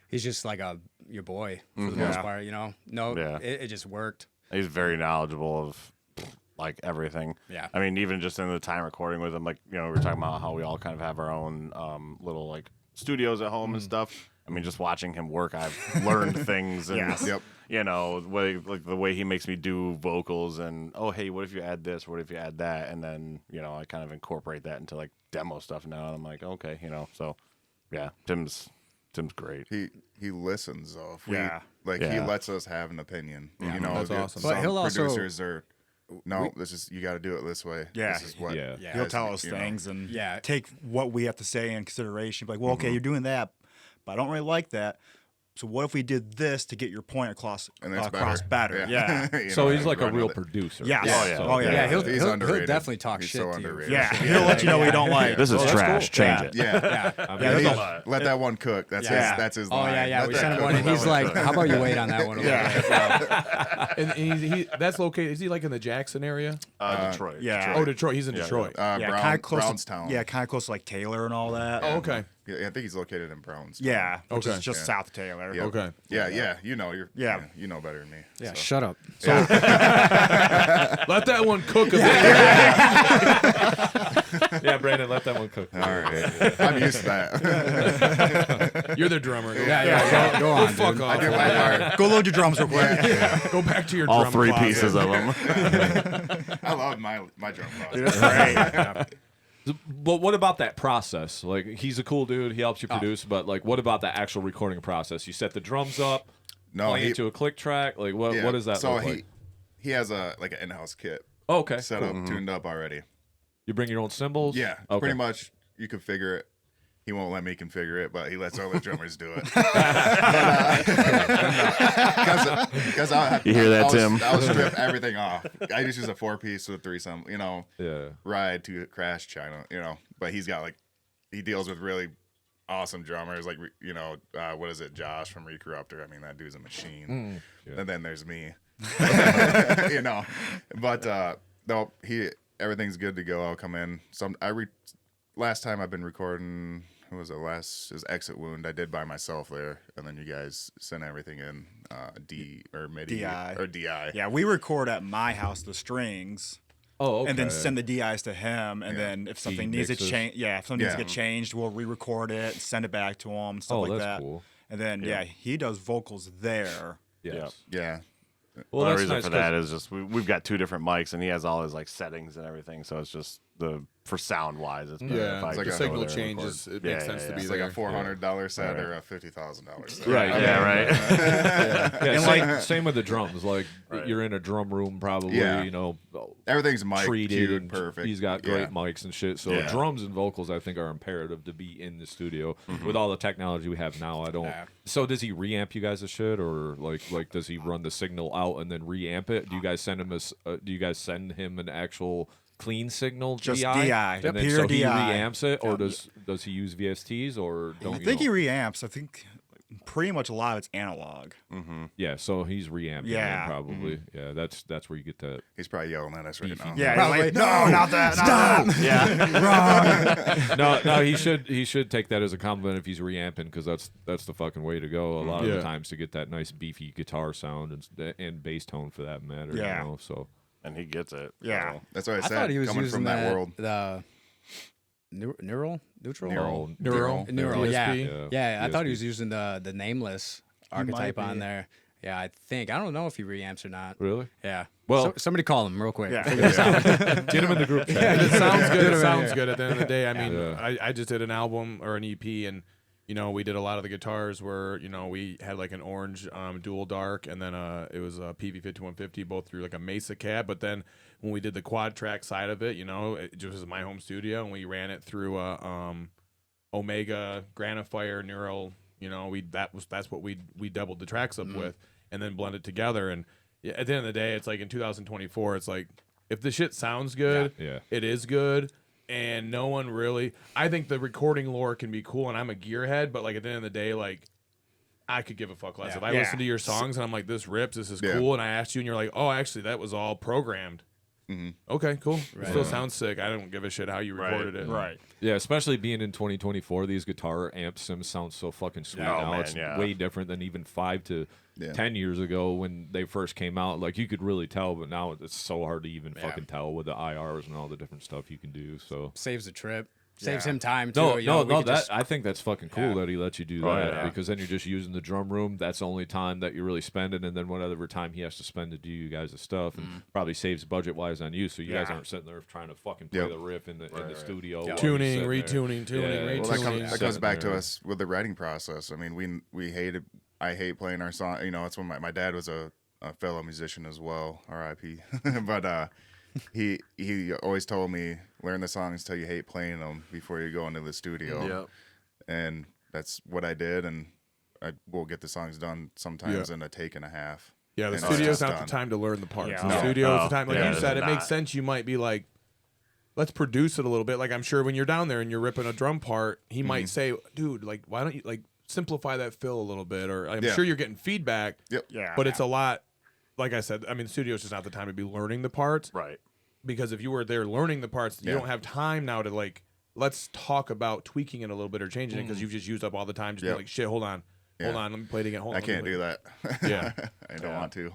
he's just like your boy for the most part, it just worked. He's very knowledgeable of like everything. Yeah. I mean, even just in the time recording with him, like, we were talking about how we all kind of have our own little like studios at home and stuff. I mean, just watching him work, I've learned things. And, you know, like the way he makes me do vocals and, oh, hey, what if you add this? What if you add that? And then, you know, I kind of incorporate that into like demo stuff now. And I'm like, okay, you know, so yeah, Tim's great. He listens though. Yeah. He lets us have an opinion. Yeah, you know, that's awesome. But Some he'll also- producers are this is you got to do it this way. Yeah. This is what. Yeah. He'll tell us you know. things and Yeah. take what we have to say in consideration. Be like, well, okay, you're doing that, but I don't really like that. So what if we did this to get your point across And that's better? Yeah. You So know, he's like a run real with it. producer. Yes. Oh, yeah. So- Oh, yeah. Yeah, he'll He's underrated. definitely talk He's shit so to you. underrated. Yeah. He'll let you know what you don't like. This is that's trash. cool. Change Yeah. it. Yeah. I mean, Yeah, there's he- let that one cook. That's Yeah. his. That's his Oh line. yeah. Let We that sent him cook. one, and he's like, "How about you wait on that one?" a little bit?" And he that's located. Is he like in the Jackson area? Detroit. Yeah. Oh, Detroit. He's in Detroit. kind of close. Brownstown. Kind of close to like Taylor and all that. Oh, okay. Yeah, I think he's located in Brownstown. Yeah. Which Okay. is just south of Taylor. Yep. Okay. Yeah. You know, Yeah. you know better than me. Yeah. so. Shut up. Let that one cook a bit. Yeah, Brandon, let that one cook. All right. I'm used to that. You're the drummer. Yeah. Go on, Fuck dude. off. I do my part. Go load your drums real quick. Go back to your All drum three closet. pieces of them. I love my drum closet. Right. But what about that process? Like, he's a cool dude. He helps you produce. But, like, what about the actual recording process? You set the drums up, play it to a click track? Like, what does that so look like? he has an in-house kit Oh, okay. set up, tuned up already. You bring your own cymbals? Yeah, Okay. pretty much. You configure it. He won't let me configure it, but he lets other drummers do it. Because You hear that, Tim? I'll strip everything off. I just use a 4-piece with 3 some, Yeah. ride to crash China, But he's got he deals with really awesome drummers, like what is it, Josh from Recorruptor? I mean, that dude's a machine. And then there's me, But no, everything's good to go. I'll come in. Last time I've been recording, who was it last? It was Exit Wound. I did by myself there, and then you guys sent everything in D or MIDI DI. or DI. Yeah, we record at my house the strings. Oh, okay. And then send the DIs to him, and then if something needs to mixes. change, if something needs to get changed, we'll re-record it, send it back to him, stuff Oh, like that's that. cool. And then he does vocals there. Yes. Yeah. Well, the that's reason nice for that is just we've got 2 different mics, and he has all his like settings and everything. So it's just for sound wise, it's better if Yeah, I it's like just a go signal there and changes. record. It makes sense to be It's there. like a $400 set or a $50,000 set. Right. Yeah, right. Yeah, same with the drums. Like, you're in a drum room probably, Yeah. Everything's mic treated cued and perfect. he's got great mics and shit. So Yeah. drums and vocals, I think, are imperative to be in the studio. With all the technology we have now, I don't. Yeah. So does he reamp you guys a shit, or like does he run the signal out and then reamp it? Do you guys send him an actual clean signal Just DI? DI, And then, pure so he DI. reamps it, or does he use VSTs, or don't I you think know? he reamps. I think pretty much a lot of it's analog. Yeah, so he's reamping Yeah. it probably. Yeah, that's where you get that. He's probably yelling at us right now. Yeah, Probably. he's like, no, not that, not that. Yeah. No, he should take that as a compliment if he's reamping, because that's the fucking way to go. A lot of the times to get that nice beefy guitar sound and bass tone for that matter. Yeah. So And he gets it. Yeah. so. That's what I I said. thought he was coming using from that world. the neutral. Neural. Yeah. DSP. Yeah, I thought DSP. he was using the nameless archetype on there. Yeah, I think. I don't know if he reamps or not. Really? Yeah. Well- somebody call him real quick. Yeah. Figure this out. Get him in the group chat. It sounds good. Good It over sounds here. good at the end of the day. I mean, Yeah. I just did an album or an EP, and we did a lot of the guitars where we had like an orange dual dark, and then it was a PV5150 both through like a Mesa cab. But then when we did the quad track side of it, it just was my home studio, and we ran it through a Omega Granifier Neural. That's what we doubled the tracks up with, and then blended together. And at the end of the day, it's like in 2024, it's like if the shit sounds good, Yeah. it is good. And no one really. I think the recording lore can be cool, and I'm a gearhead, but like at the end of the day, like I could give a fuck less. Yeah. If I listen to your songs and I'm like, this rips, this is Yeah. cool, and I asked you, and you're like, oh, actually, that was all programmed. Okay, cool. It still sounds sick. I don't give a shit how you recorded it. Right. Yeah, especially being in 2024, these guitar amp sims sound so fucking sweet Oh, now. man, It's yeah. way different than even 5 to 10 years ago when they first came out. Like, you could really tell, but now it's so hard to even fucking tell with the IRs and all the different stuff you can do. So Saves the trip. Saves him time too. No, you know, we could that I think that's fucking cool that he lets you do that yeah. because then you're just using the drum room. That's the only time that you're really spending, and then whatever time he has to spend to do you guys' stuff, and probably saves budget wise on you. So you guys aren't sitting there trying to fucking play the riff in the studio, while tuning, you're retuning, sitting there. retuning. Well, that comes back to there. us with the writing process. I mean, I hate playing our song. You know, it's when my dad was a fellow musician as well, R.I.P. But he always told me, learn the songs till you hate playing them before you go into the studio. Yep. And that's what I did, and I will get the songs done sometimes in a take and a half. Yeah, the And studio's it's not done. the time to learn the parts. Yeah. The No. studio's the time, like you said, it not. makes sense. You might be like, let's produce it a little bit. Like I'm sure when you're down there and you're ripping a drum part, he might say, dude, like why don't you like simplify that fill a little bit? Or I'm sure you're getting feedback. Yep. Yeah. But it's a lot. Like I said, I mean, the studio's just not the time to be learning the parts. Right. Because if you were there learning the parts, you Yeah. don't have time now to like, let's talk about tweaking it a little bit or changing it because you've just used up all the time. Just be like, shit, hold on, let me play it again. Hold on, I can't do that. Yeah. I don't want to.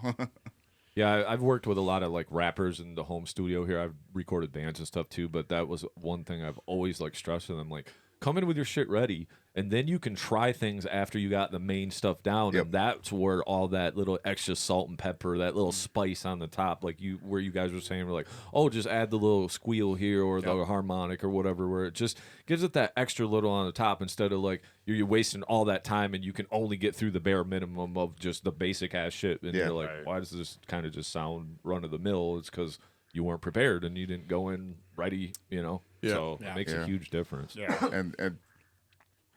Yeah, I've worked with a lot of like rappers in the home studio here. I've recorded bands and stuff too, but that was one thing I've always like stressed to them, like come in with your shit ready, and then you can try things after you got the main stuff down, and that's where all that little extra salt and pepper, that little spice on the top, like where you guys were saying, we're like, oh, just add the little squeal here or the harmonic or whatever, where it just gives it that extra little on the top instead of like you're wasting all that time and you can only get through the bare minimum of just the basic ass shit, and you're like, why does this kind of just sound run of the mill? It's because you weren't prepared and you didn't go in ready, you know. So it makes a huge difference. Yeah. and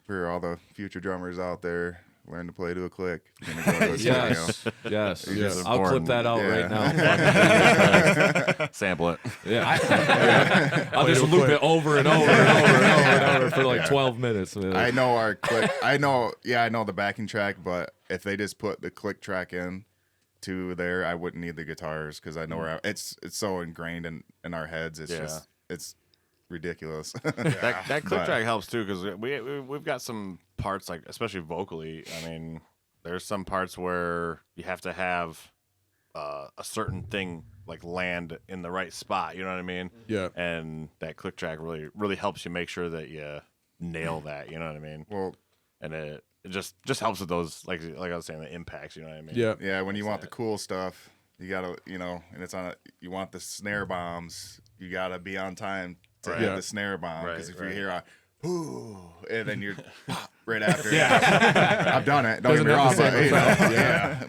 for all the future drummers out there, learn to play to a click. You're gonna go to a studio. Yes. I'll clip that out right now. Sample it. Yeah. I'll just loop it over and over and over and over and over for like 12 minutes. I know our click. I know the backing track, but if they just put the click track in to there, I wouldn't need the guitars because I know where it's so ingrained in our heads. It's just it's ridiculous. That click track helps too because we've got some parts, like especially vocally. I mean, there's some parts where you have to have a certain thing like land in the right spot. You know what I mean? Yeah. And that click track really helps you make sure that you nail that. You know what I mean? Well, and it just helps with those like I was saying, the impacts. You know what I mean? Yeah. yeah. When you want the cool stuff, you gotta and it's on. You want the snare bombs. You gotta be on time to hit the snare bomb because if you hear a "ooh" and then you're right after, I've done it. Don't get me wrong,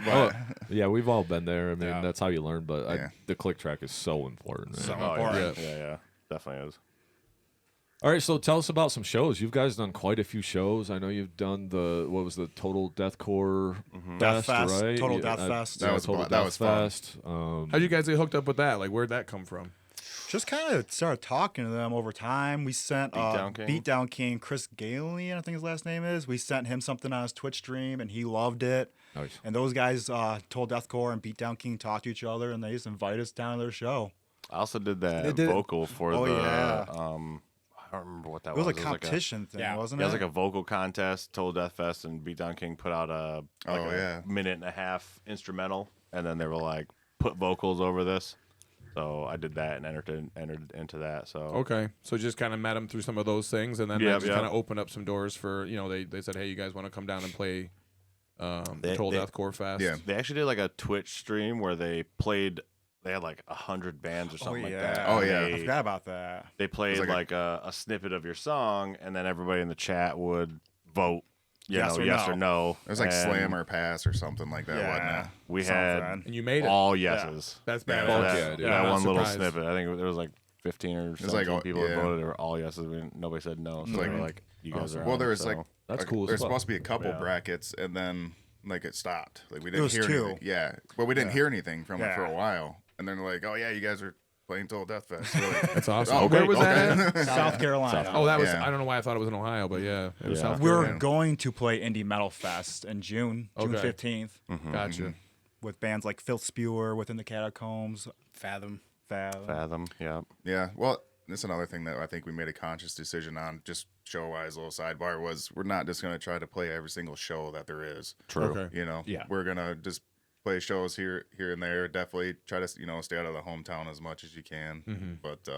but yeah, we've all been there. I mean, that's how you learn. But the click track is so important. Man. So Oh, important. yeah, definitely is. All right, so tell us about some shows. You guys done quite a few shows. I know you've done the Total Deathcore Death Fest, Fest, right? Total Death Fest. That was Total that Death was fun. Fest. How'd you guys get hooked up with that? Like, where'd that come from? Just kind of started talking to them over time. We sent Beatdown King, Chris Galian, I think his last name is. We sent him something on his Twitch stream, and he loved it. Nice. And those guys, Told Deathcore and Beatdown King, talked to each other, and they just invited us down to their show. I also did that did- vocal for Oh, the. yeah. I don't remember what that It was was. a competition thing, wasn't It it? was like a vocal contest. Total Death Fest and Beatdown King put out a minute and a half instrumental, and then they were like, put vocals over this. So I did that and entered into that. So Okay. So just kind of met them through some of those things, and then that just kind of opened up some doors for, they said, hey, you guys want to come down and play Total Deathcore Fest? Yeah. they actually did like a Twitch stream where they played. They had like 100 bands or something like that. Oh, and yeah. I forgot about that. They played like like a snippet of your song, and then everybody in the chat would vote, Yes or yes no. or no. It was like And Slam or Pass or something like that, wasn't Yeah. it? We Something. had And you made it. all yeses. That's For badass. that, dude. that I'm not one little surprised. snippet. I think there was like 15 or was 17 like, people that yeah. voted. They were all yeses. Nobody said no. So they were like, you guys are Well, on there it, was so. like That's cool as There's fuck. supposed to be a couple brackets, and then like it stopped. Like we It didn't was hear two. anything. Yeah, but we didn't hear anything from it for Yeah. a while, and then they're like, "Oh yeah, you guys are playing Total Death Fest." So like, That's awesome. Oh, Where okay, was that at? South Carolina. Oh, that was, Yeah. I don't know why I thought it was in Ohio, but yeah. It was Yeah. South We were Carolina. going to play Indie Metal Fest in June Okay. 15th, Gotcha. with bands like Filth Spewer, Within the Catacombs, Fathom. Fathom, yeah. yeah, well, that's another thing that I think we made a conscious decision on, just show-wise, little sidebar, was we're not just going to try to play every single show that there is. True. Okay. You know, Yeah. we're gonna just play shows here and there. Definitely try to stay out of the hometown as much as you can. But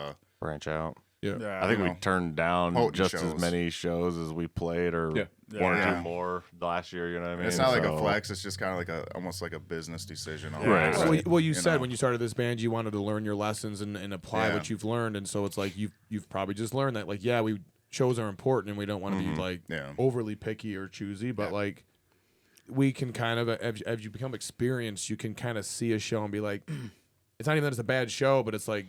Branch out. Yeah. I think we turned down potent just as shows. many shows as we played, or one or two more last year. You know what I mean? It's not like a flex. It's just kind of like almost like a business decision. Right. Well, you said when you started this band, you wanted to learn your lessons and apply what you've learned, and so it's like you've probably just learned that, like, shows are important, and we don't want to be like overly picky or choosy, but like we can kind of, as you become experienced, you can kind of see a show and be like, it's not even that it's a bad show, but it's like,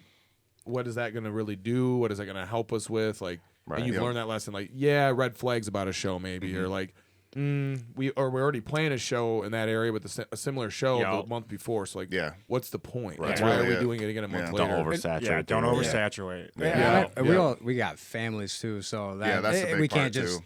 what is that going to really do? What is that going to help us with? Like, and you've learned that lesson. Like, red flags about a show maybe, or like, we're already playing a show in that area with a similar show the month before. So like, what's the point? Right. Like, why are we doing it again a month later? Don't oversaturate. Don't oversaturate. We got families too, so that's the big we part can't just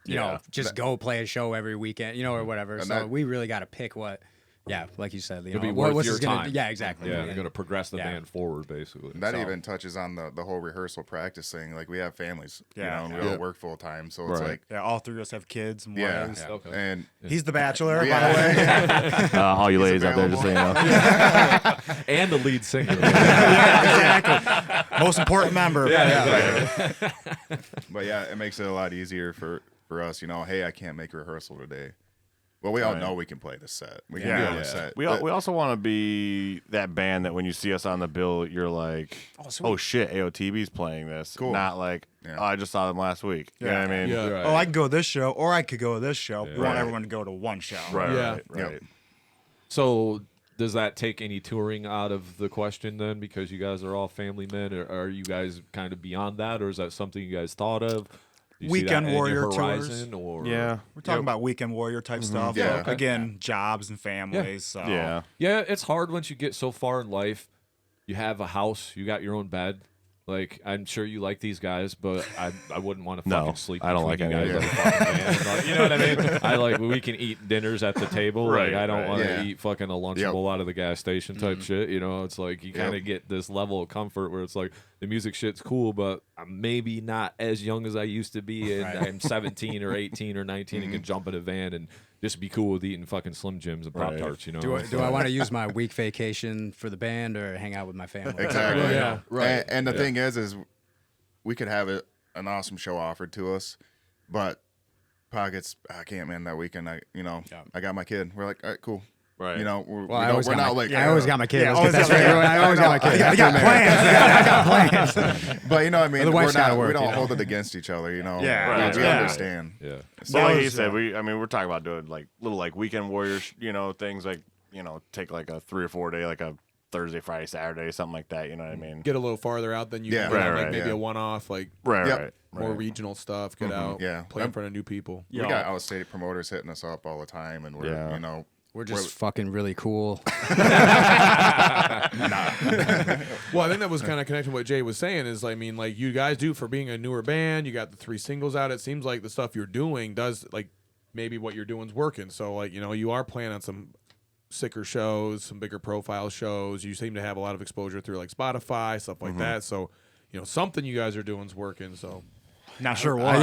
too. just go play a show every weekend, or whatever. And So we really got to pick what. Yeah, like you said, It'll be worth what's your gonna, time. Yeah, exactly. Yeah, they're going to progress the band forward, basically. That even touches on the whole rehearsal practice thing. Like, we have families, and we all work full time, so it's like all three of us have kids and wives. Okay. And He's the bachelor, by the way. All you ladies out there, just so you know. And the lead singer. Exactly. Most important member. But it makes it a lot easier for us. Hey, I can't make rehearsal today. Well, we all know we can play the set. We can do the set. We also want to be that band that when you see us on the bill, you're like, oh shit, AOTB's playing this. Cool. Not like, I just saw them last week. You know what I mean? Yeah. Right. Oh, I could go to this show, or I could go to this show. We want everyone to go to one show. Right. So does that take any touring out of the question then? Because you guys are all family men, or are you guys kind of beyond that, or is that something you guys thought of? Do you see that Weekend in your warrior horizon, tours. or Yeah. We're talking about weekend warrior type stuff. Yeah. Okay. Again, jobs and families. So. Yeah. Yeah, it's hard once you get so far in life. You have a house, you got your own bed. Like, I'm sure you like these guys, but I wouldn't want to fucking sleep. I don't like between any you of guys. You know what I mean? I like, we can eat dinners at the table. Right, Like, I don't right. want to eat fucking a Lunchable out of the gas station type shit. It's like you kind of Yep. get this level of comfort where it's like the music shit's cool, but I'm maybe not as young as I used to be, and I'm 17 or 18 or 19 and can jump in a van and just be cool with eating fucking Slim Jims and Pop Tarts. Do I want to use my week vacation for the band or hang out with my family? Exactly. Yeah. Right. And the thing is we could have an awesome show offered to us, but pockets, I can't, man. That weekend, I got my kid. We're like, all right, cool. Right. I always we're got not my, like, I always got my kid. Yeah, Let's get always that got- straight. I always got my kid. I got plans. but what I mean, Otherwise, we're not, gotta work, we don't you know? hold it against each other. Yeah. Right, we right. understand. Yeah. But like he said, we're talking about doing like little like weekend warriors, things like, take like a 3 or 4 day, like a Thursday, Friday, Saturday, something like that. You know what I mean? Get a little farther out than you Yeah. can get on, Right, like right, maybe yeah. a one-off, like Right, Yep. right. more regional stuff. Get out, Yeah. play in front of new people. We got out-of-state promoters hitting us up all the time, and we're We're just fucking really cool. Well, I think that was kind of connecting to what Jay was saying is, I mean, like you guys do for being a newer band, you got the 3 singles out. It seems like the stuff you're doing does, like, maybe what you're doing is working. So, like, you are playing on some sicker shows, some bigger profile shows. You seem to have a lot of exposure through, like, Spotify, stuff like that. So, something you guys are doing is working. So, Not sure what.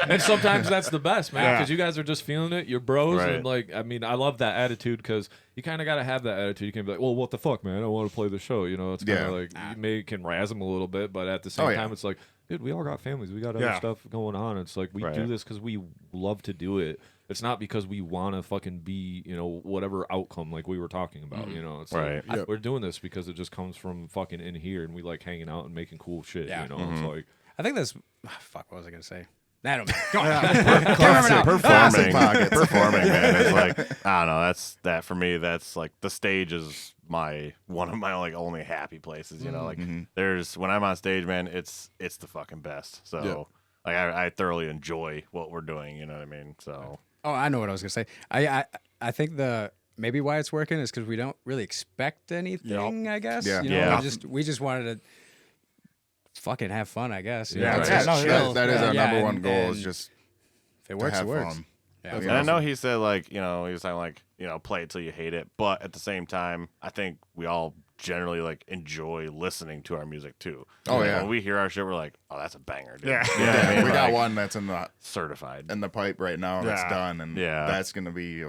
And sometimes that's the best, man, because you guys are just feeling it. You're bros, Right. and like, I mean, I love that attitude because you kind of got to have that attitude. You can be like, well, what the fuck, man? I want to play the show. It's kind of like you may can razz them a little bit, but at the same time, it's like, dude, we all got families. We got other stuff going on. It's like we do this because we love to do it. It's not because we want to fucking be, whatever outcome like we were talking about. It's Right. like, we're doing this because it just comes from fucking in here, and we like hanging out and making cool shit. Yeah. It's like. I think that's. Fuck, what was I gonna say? I don't know. Go on. Performing, man. It's like, I don't know. That for me. That's like the stage is one of my like only happy places. Like there's when I'm on stage, man. It's the fucking best. So like I thoroughly enjoy what we're doing. You know what I mean? So. Oh, I know what I was gonna say. I think maybe why it's working is because we don't really expect anything. I guess. Yeah. Yeah. We just wanted to fucking have fun. I guess. Yeah. That is our number one goal. and Is just if it works, have it works. fun. Yeah. And I know he said like, he was saying like, play it till you hate it. But at the same time, I think we all generally like enjoy listening to our music too. Oh, Like, yeah. when we hear our shit, we're like, oh, that's a banger, dude. Yeah. You know what I mean? We got Like, one that's in the certified. pipe right now, and it's Yeah. done, and Yeah. that's gonna be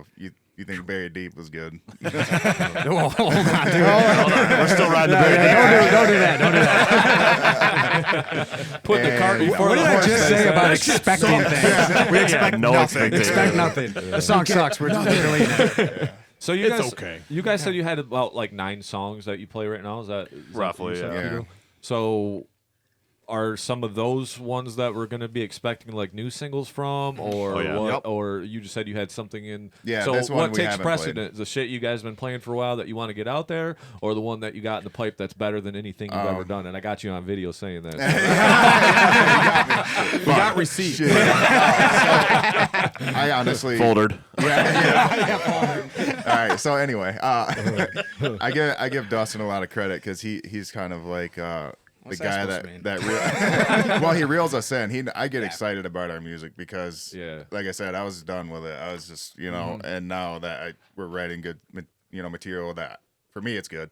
you you think Buried Deep was good? Hold on, dude. We're still riding the Don't do that. Don't do that. Put the cart before What the did I horse. just say about expecting things? We expect no nothing. expectations. Expect nothing. The song sucks. We're deleting it. So you It's guys, okay. You guys said you had about like 9 songs that you play right now. Is that Roughly, what you said, yeah. Keato? So, are some of those ones that we're going to be expecting like new singles from, or Oh, yeah. what? Yep. Or you just said you had something in? Yeah, So this one what we takes haven't precedent? The shit you guys been playing for a while that you want to get out there, or the one that you got in the pipe that's better than anything you've ever done? And I got you on video saying that. We got receipts. Shit. I honestly Foldered. All right. So anyway, I give Dustin a lot of credit because he's kind of like the What's guy that supposed that to mean? well, he reels us in. I get excited about our music because, Yeah. like I said, I was done with it. I was just and now that we're writing good material that for me it's good.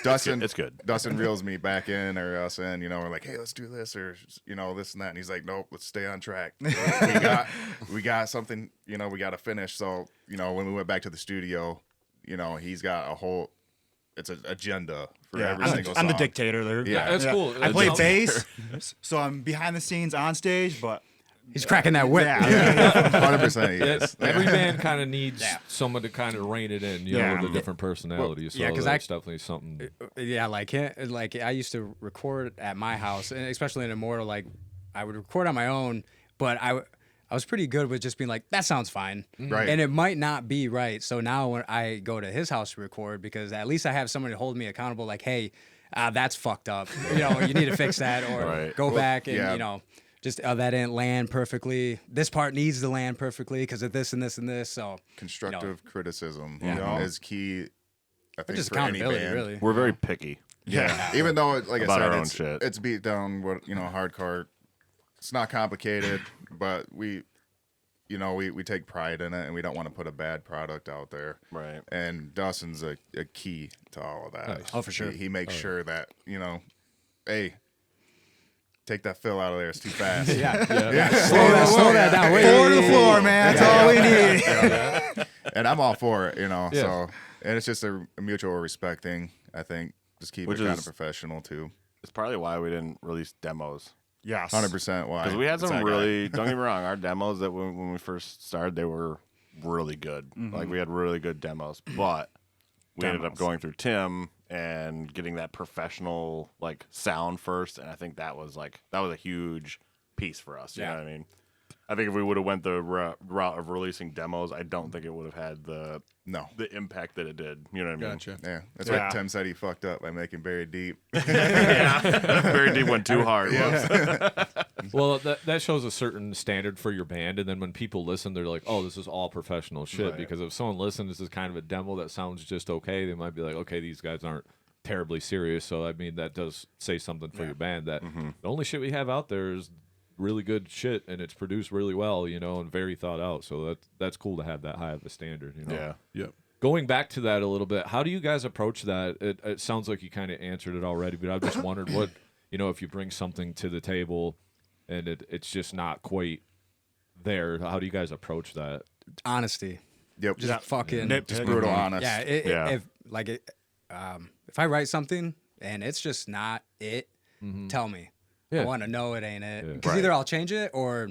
Dustin, It's good. Dustin reels me back in or us in. We're like, hey, let's do this or this and that. And he's like, nope, let's stay on track. we got something. We got to finish. So when we went back to the studio, he's got a whole. It's an agenda for every single song. I'm the dictator there. Yeah. That's cool. I play That's- bass, so I'm behind the scenes on stage, but He's cracking that whip. yeah. 100% he is. Every band kind of needs someone to kind of rein it in, Yeah. with the different personalities. So yeah, 'cause that's definitely something. Yeah, like I used to record at my house, and especially in Immortal, like I would record on my own, but I was pretty good with just being like, that sounds fine. Right. And it might not be right. So now when I go to his house to record, because at least I have someone to hold me accountable, like, hey, that's fucked up. You need to fix that, or Right. go back and, yeah. just that didn't land perfectly. This part needs to land perfectly because of this and this and this. So Constructive criticism Yeah. is key. I think just for any accountability, band. really. We're very picky. Yeah. Even though, like I About said, our own shit. it's beat down. Hardcore. It's not complicated, but we take pride in it, and we don't want to put a bad product out there. Right. And Dustin's a key to all of that. Nice. Oh, for sure. He makes sure that hey, take that fill out of there. It's too fast. Slow that down. Wait, Floor to the floor, man. That's all we need. And I'm all for it. Yeah. So and it's just a mutual respect thing. I think just keep Which it kind of is- professional too. It's probably why we didn't release demos. Yes. 100%. Why? Because we had It's some that guy. really, don't get me wrong, our demos that when we first started, they were really good. Mm-hmm. Like we had really good demos, but we ended up Demos. going through Tim and getting that professional like sound first, and I think that was a huge piece for us. You know what I mean? I think if we would have went the route of releasing demos, I don't think it would have had the impact that it did. You know what I mean? Gotcha. Yeah, that's Yeah. why Tim said he fucked up by making Buried Deep. Very deep went too hard. Well, that shows a certain standard for your band, and then when people listen, they're like, "Oh, this is all professional shit." Right. Because if someone listens, this is kind of a demo that sounds just okay. They might be like, "Okay, these guys aren't terribly serious." So I mean, that does say something for your band that the only shit we have out there is really good shit, and it's produced really well, and very thought out. So that's cool to have that high of a standard. Yeah. Yep. Going back to that a little bit, how do you guys approach that? It sounds like you kind of answered it already, but I just wondered what, if you bring something to the table and it's just not quite there, how do you guys approach that? Honesty. Yep. Just fucking. Just brutal honest. Yeah. Yeah. If I write something and it's just not it, tell me. Yeah. I want to know it ain't it. Yeah. Because either I'll change it or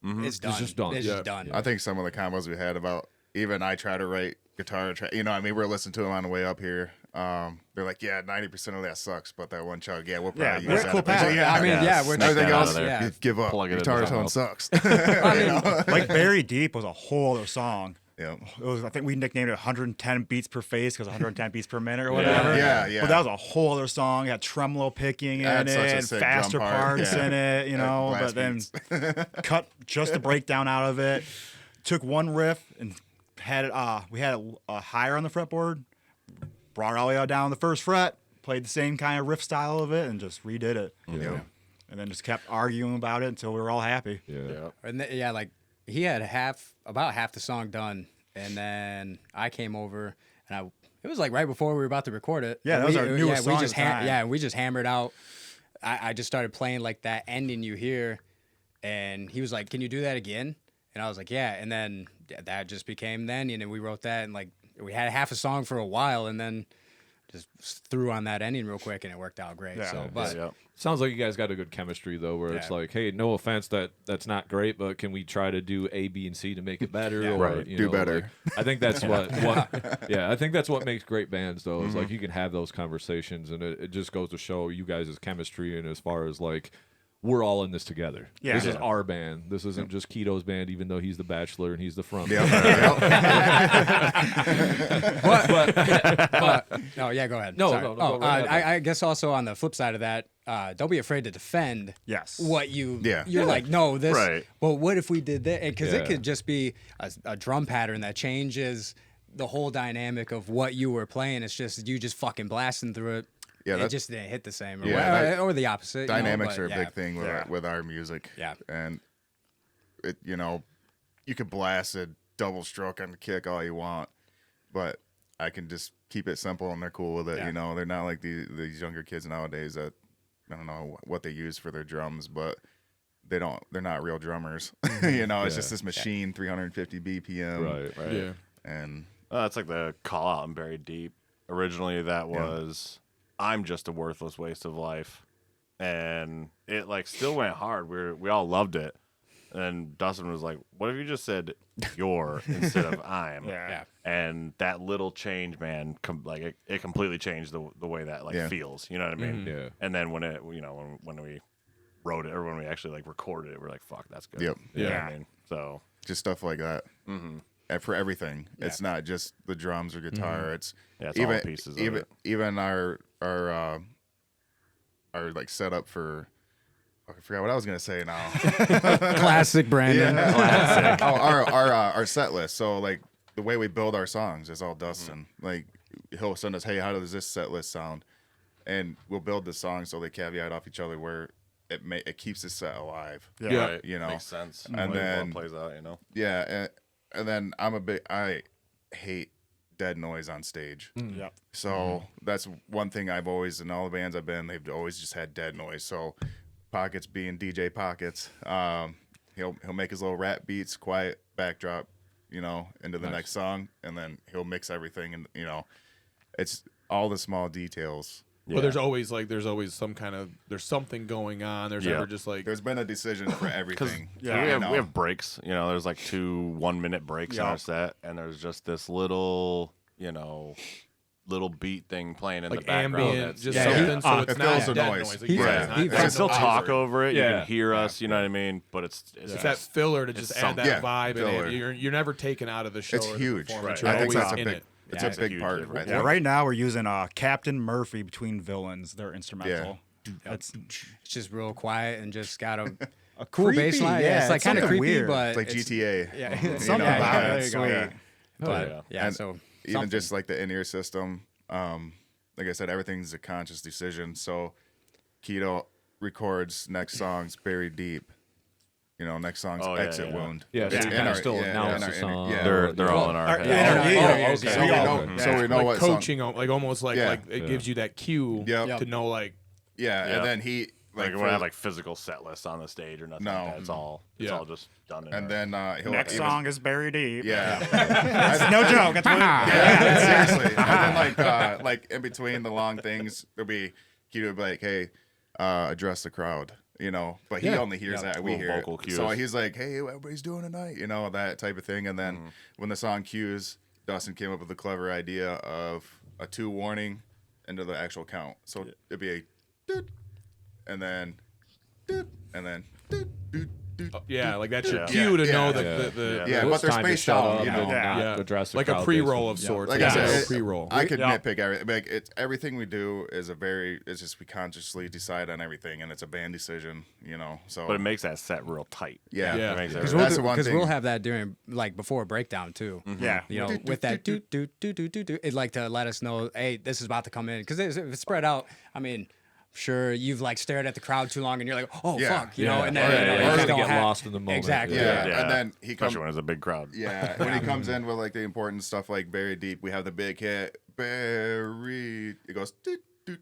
it's done. just done. It's Yeah. just done. I think some of the combos we had about even I try to write guitar track. We're listening to them on the way up here. They're like, yeah, 90% of that sucks, but that one chug, we'll probably use we're that. cool pals. Yeah, I mean, Yeah, we're snake everything that out else, of there. Yeah. you give up. Plug it into Guitar tone something sucks. Like Buried Deep was a whole other song. Yeah. I think we nicknamed it 110 beats per phase because 110 beats per minute or whatever. Yeah. But that was a whole other song. It had tremolo picking Yeah, in it's such a it, sick faster drum part. parts Yeah. in it, Blast but then beats. cut just the breakdown out of it. Took one riff and had it. We had it higher on the fretboard, brought it all the way down the first fret, played the same kind of riff style of it, and just redid it. Yeah. And then just kept arguing about it until we were all happy. Yeah. And like he had about half the song done, and then I came over, and it was like right before we were about to record it. Yeah, that was our newest song we at just the time. we just hammered out. I just started playing like that ending you hear, and he was like, "Can you do that again?" And I was like, yeah. And then that just became then, we wrote that, and like we had half a song for a while, and then just threw on that ending real quick, and it worked out great. Yeah. So, but Sounds like you guys got a good chemistry though, where it's like, hey, no offense that's not great, but can we try to do A, B, and C to make it better? Or, do better. Like, I think that's what I think that's what makes great bands though. Is like you can have those conversations, and it just goes to show you guys' chemistry, and as far as like we're all in this together. Yeah. This is our band. This isn't just Keato's band, even though he's the bachelor and he's the front. no, yeah, go ahead. No, Sorry. no, go right ahead. I guess also on the flip side of that, don't be afraid to defend what you. Yeah. You're like, no, this. Right. Well, what if we did that? Because Yeah. it could just be a drum pattern that changes the whole dynamic of what you were playing. It's just you just fucking blasting through it. Yeah, it just didn't hit the same, or the opposite. Dynamics you know, are a big thing with our music. Yeah. And it, you could blast a double stroke on the kick all you want, but I can just keep it simple and they're cool with it. Yeah. They're not like these younger kids nowadays that I don't know what they use for their drums, but they're not real drummers. It's just this machine, 350 BPM. Right. Yeah. And That's like the call out and Buried Deep. Originally, that was I'm just a worthless waste of life, and it like still went hard. We all loved it, and Dustin was like, "What if you just said you're instead of I'm?" Yeah. And that little change, man, it completely changed the way that feels. You know what I mean? Yeah. And then when it, when we wrote it or when we actually like recorded it, we're like, "Fuck, that's good." Yep. You know what Yeah. I mean? So just stuff like that. And for everything, it's not just the drums or guitar. It's it's all pieces of it. Even our like setup for. I forgot what I was gonna say now. Classic Brandon. Classic. Our set list. So like the way we build our songs is all Dustin. Like he'll send us, hey, how does this set list sound? And we'll build the songs so they caveat off each other where it keeps the set alive. Yeah. Right. Makes sense. And then it plays out, Yeah, and then I hate dead noise on stage. Yep. So that's one thing I've always, in all the bands I've been, they've always just had dead noise. So Pockets being DJ Pockets, he'll make his little rap beats, quiet backdrop, into the next song, and then he'll mix everything, and it's all the small details. But there's always some kind of there's something going on. There's never just like There's been a decision for everything. we have breaks. There's like 2 1-minute breaks on our set, and there's just this little beat thing playing in like the background. ambient, That's just Yeah, something. So it's it not fills the dead noise. noise. He- Like, he You can still it's talk over. over it. Yeah. You can hear us. You know what I mean? But it's It's that filler to just add that Yeah, vibe, filler. and you're never taken out of the show. It's or the huge. performance. Right. You're I think always that's a in big. it. It's Yeah, a it's a big huge part. difference. I Yeah, think. right now we're using Captain Murphy between villains. Their instrumental. It's just real quiet and just got a cool creepy, bass line. yeah, It's like it's kind of something creepy, weird. but It's like GTA. Yeah, It's something about there it. you go. Sweet. But yeah, And so even something. just like the in-ear system, like I said, everything's a conscious decision. So Keato records next song's Buried Deep. Next song's Oh, yeah, Exit yeah. Wound. Yeah, so It's you in kind our- of still yeah, announce in the our- song. yeah. They're all in our head. So yeah, we yeah. know. So we know like what coaching, like almost like Yeah. it gives you that cue Yep. to know like Yeah, Yeah. and then he Like, like, we don't have like physical set lists on the stage or nothing. No. Like that. It's all just done. In and there. then he'll Next even- song is Buried Deep. Yeah, It's no joke. It's yeah, seriously. And then like in between the long things, there'll be Keato would be like, "Hey, address the crowd," But he only hears that. We Little hear vocal it. cues. So he's like, "Hey, what everybody's doing tonight?" That type of thing. And then when the song cues, Dustin came up with a clever idea of a 2 warning into the actual count. So it'd be a doot, and then doot, and then doot, doot, doot, yeah, like that's your Yeah. cue to Yeah. know Yeah. that the Yeah, Well, but it's they're time to spaced shut out, up you know. and not Yeah. address the like a crowd, pre-roll of basically. sorts. Like yeah. I said, pre-roll. I could Yeah. nitpick everything. Like everything we do is it's just we consciously decide on everything, and it's a band decision, So, but it makes that set real tight. yeah, Yeah. It makes Because it That's the one we'll, thing. have that during before a breakdown too. Yeah. With that do it like to let us know, hey, this is about to come in. Because if it's spread out, I mean, sure you've like stared at the crowd too long and you're like, oh Yeah. fuck, and then Yeah, yeah, you yeah. just Or don't get have- lost in the moment. Exactly. Yeah. Yeah. And then he comes. Especially when it's a big crowd. Yeah, when he comes in with like the important stuff like Buried Deep, we have the big hit, Buried. It goes doot, doot,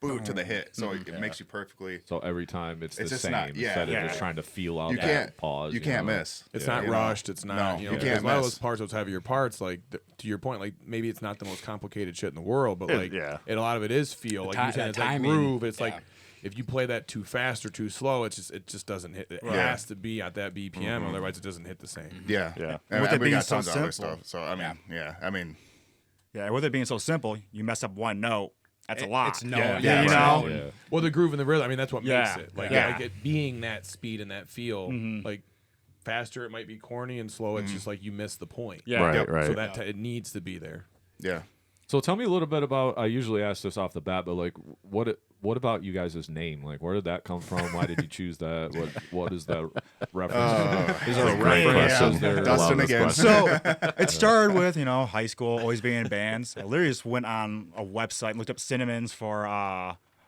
boom to the hit, so it makes you perfectly. So every time it's the just same not- yeah. instead of Yeah. just trying to feel out You that can't pause. You can't know? miss. It's Yeah. not You know? rushed. It's not. No, You know, you because can't a lot of miss. those parts, those heavier parts, like to your point, like maybe it's not the most complicated shit in the world, but like Yeah. a lot of it is feel. Like you said, it's like timing, groove. It's like yeah. if you play that too fast or too slow, it just doesn't hit. It has to be at that BPM, otherwise it doesn't hit the same. Yeah, Yeah. And, With and it we being got so tons of other simple. stuff. So I mean, I mean, Yeah, with it being so simple, you mess up one note, that's a lot. It's no, Yeah. yeah, you right. know? Yeah. Well, the groove and the rhythm. I mean, that's what Yeah. makes it. Like, Yeah. like it being that speed and that feel. Like faster, it might be corny, and slow, it's just like you miss the point. Yeah. Right, Yep. right. So that it needs to be there. yeah. So tell me a little bit about. I usually ask this off the bat, but like, what about you guys' name? Like, where did that come from? Why did you choose that? What is that reference? Is there a reference? Yeah. Is there Dustin this again. question. So it started with, high school, always being in bands. I literally just went on a website and looked up synonyms for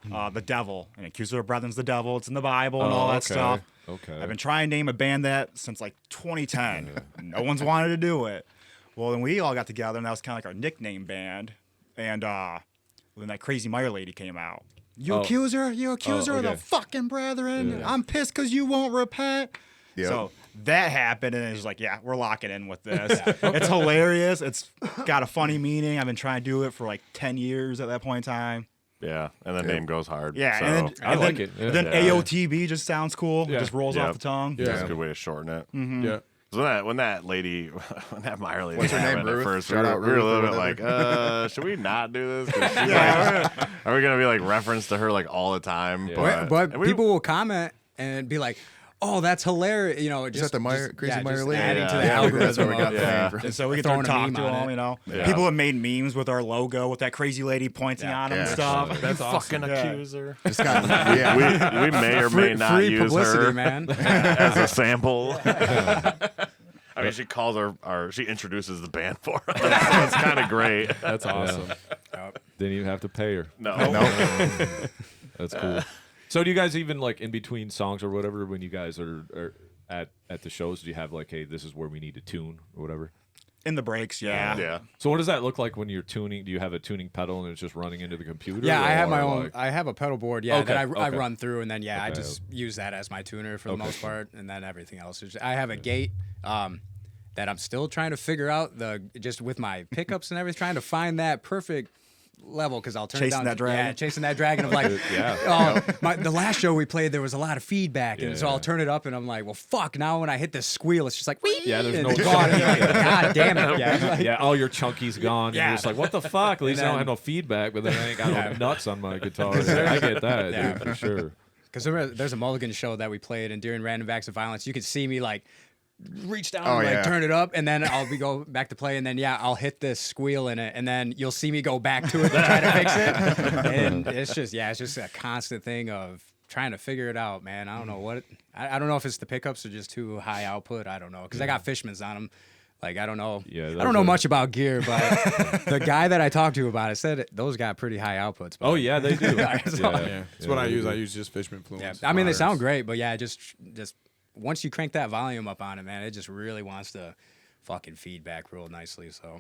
the devil. And Accuser of Brethren's the devil. It's in the Bible and all that stuff. Okay. I've been trying to name a band that since like 2010. No one's wanted to do it. Well, then we all got together, and that was kind of like our nickname band. And then that Crazy Meyer lady came out. You accuser of okay. the fucking brethren. I'm pissed because you won't repent. Yep. So that happened, and it's like, yeah, we're locking in with this. It's hilarious. It's got a funny meaning. I've been trying to do it for like 10 years at that point in time. Yeah, and the name goes hard. Yeah, so. and I then, like it. Yeah. Then Yeah. AOTB just sounds cool. It Yeah. just rolls Yep. off the tongue. Yeah. That's a good way to shorten it. Yeah. 'Cause when that lady, when that Meyer lady, What's her name, happened at Ruth? first, Shout out we were a Ruth little or bit whatever. like, should we not do this? 'Cause she's like, are we gonna be like reference to her like all the time? Yeah. But and we- people will comment and be like, "Oh, that's hilarious!" Just that the Meyer- Crazy Meyer just lady? adding to the Yeah. algorithm. That's where we got of- the Yeah. name from. And so we get Throwing to a talk meme to on them, it. Yeah. People have made memes with our logo with that crazy lady pointing on them and Yeah. stuff. That's awesome. fucking accuser. Just kind of, yeah. We may or may not free use publicity, her man. as a sample. I mean, she calls she introduces the band for us. So it's kind of great. That's awesome. Didn't even have to pay her. No. That's cool. So do you guys even like in between songs or whatever when you guys are at the shows? Do you have like, hey, this is where we need to tune or whatever? In the breaks, yeah. Yeah. So what does that look like when you're tuning? Do you have a tuning pedal and it's just running into the computer? Yeah, I have my or, own. like- I have a pedal board. Yeah, Okay, that I okay. run through, and then I Okay. just use that as my tuner for the Okay. most part, and then everything else. I have a gate that I'm still trying to figure out just with my pickups and everything, trying to find that perfect level because I'll turn it Chasing down. that dragon. Yeah, chasing that dragon of like, Yeah. the last show we played there was a lot of feedback, and so Yeah. I'll turn it up, and I'm like, well, fuck. Now when I hit this squeal, it's just like, wee. Yeah, there's and no- it's gone. And you're like, God damn it. Yeah, it's like- Yeah, all your chunky's gone. Yeah. Yeah. You're just like, what the fuck? At least I don't then- have no feedback, but then I ain't got no nuts on my guitar. I get that, Yeah. dude, for sure. Because there's a Mulligan show that we played, and during Random Acts of Violence, you could see me like reach down Oh, and like yeah. turn it up, and then I'll go back to play, and then I'll hit this squeal in it, and then you'll see me go back to it to try to fix it, and it's just a constant thing of trying to figure it out, man. I don't know what I don't know if it's the pickups or just too high output. I don't know because I got Fishmans on them. Like I don't know. Yeah, I those don't know are- much about gear, but the guy that I talked to about it said those got pretty high outputs. But Oh, yeah, they do. Yeah. That's what I they use. do. I use just Fishman Fluence. yeah, I mean they sound wires. great, but yeah, just once you crank that volume up on it, man, it just really wants to fucking feedback real nicely. So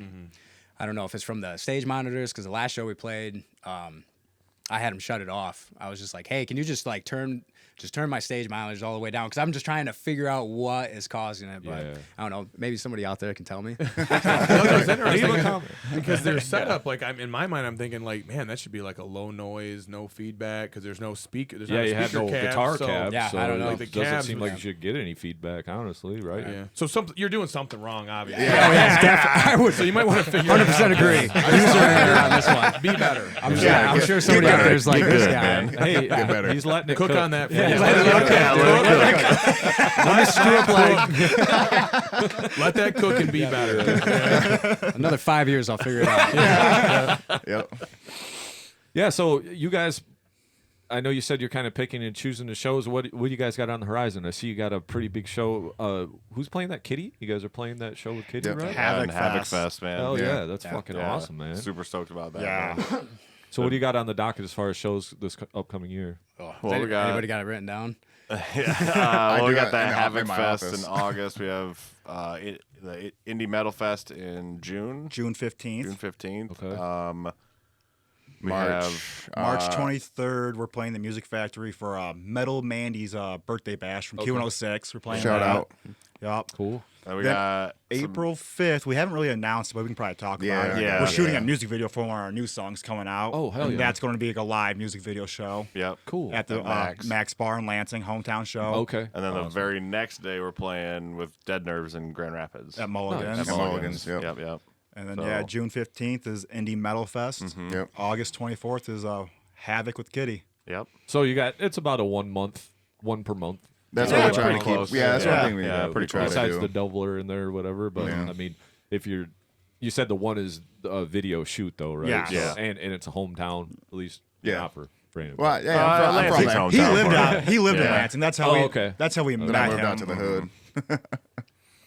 I don't know if it's from the stage monitors because the last show we played, I had them shut it off. I was just like, hey, can you just like turn my stage monitors all the way down because I'm just trying to figure out what is causing it. But Yeah. I don't know. Maybe somebody out there can tell me. That's interesting because they're set up like in my mind. I'm thinking like, man, that should be like a low noise, no feedback because there's no speaker. There's Yeah, not a you have speaker no cab, guitar so, cab, Yeah, so I don't know. it Like the doesn't cabs, seem like yeah. you should get any feedback, honestly, right? Yeah. So you're doing something wrong, obviously. I would So you might want to figure 100% agree. on this one. Be better. I'm sure somebody out there is like this guy. Hey, better. he's letting it Cook on that. Let me screw up like Let that cook and be better. another 5 years. I'll figure it out. Yep. Yeah, so you guys, I know you said you're kind of picking and choosing the shows. What do you guys got on the horizon? I see you got a pretty big show. Who's playing that? Kitty? You guys are playing that show with Kitty, Yep. right? Havoc Havoc Fest. Fest, man. Hell yeah, that's Yeah. fucking Yeah. awesome, man. Super stoked about that. Yeah. man. So what do you got on the docket as far as shows this upcoming year? Well, we got Anybody got it written down? well, do we got got that in Havoc my Fest office. in August. We have the Indie Metal Fest in June June 15th. June 15th. Okay. March. March 23rd, we're playing the Music Factory for Metal Mandy's birthday bash from Q106. We're playing Shout that. out. Yup. Cool. And we Then got April 5th. We haven't really announced it, but we can probably talk about it. Yeah. We're shooting Yeah. a music video for one of our new songs coming out. Oh, hell and yeah. That's going to be like a live music video show Yep. Cool. at the At Max Bar in Lansing, hometown show. Okay. And then the very next day, we're playing with Dead Nerves in Grand Rapids. At Mulligan's. At At Mulligan's, yep. Yep. And then, So- June 15th is Indie Metal Fest. Yep. August 24th is Havoc with Kitty. Yep. So you got it's about a 1 month, one per month. That's Yeah, what we're trying pretty to keep. close. Yeah, that's Yeah. one thing we Yeah, pretty try to Besides do. the doubler in there or whatever, but Yeah. I mean, if you said the one is a video shoot though, right? Yeah. So- Yeah. And it's a hometown, at least. Yeah. Not for Brandon. Well, yeah, I'm from Lansing's there. home. He Hometown lived for out. He lived in Yeah. Lansing. That's how Oh, we. okay. That's how we Then I met moved him. out to the hood.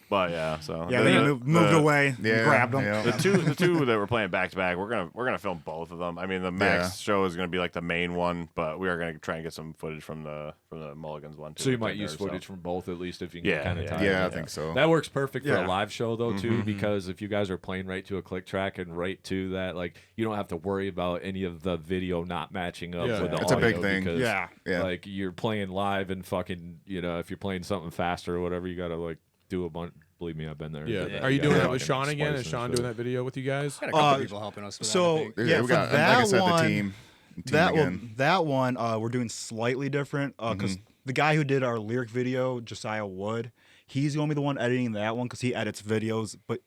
But yeah, so Yeah, then he moved away. Yeah, We grabbed him. yeah. The two that we're playing back to back, we're gonna film both of them. I mean, the Max show is gonna be like the main one, but we are gonna try and get some footage from the Mulligans one too. So you with might Dead use Nerves, footage from both at least if you can Yeah, kind of yeah. tie. Yeah, I it. think so. That works perfect for Yeah. a live show though too, because if you guys are playing right to a click track and right to that, like you don't have to worry about any of the video not matching up Yeah. with the It's a big audio thing. because, Yeah. Yeah. like you're playing live and fucking, if you're playing something faster or whatever, you gotta like do a bunch. Believe me, I've been there. Yeah. Did Are you gotta doing that fucking with Sean again? splice Is and Sean shit. doing that video with you guys? Got a couple people helping us with that. I So think. yeah, we for got, that like I said, one, the team that again. one, that one, we're doing slightly different because the guy who did our lyric video, Josiah Wood, he's gonna be the one editing that one because he edits videos. But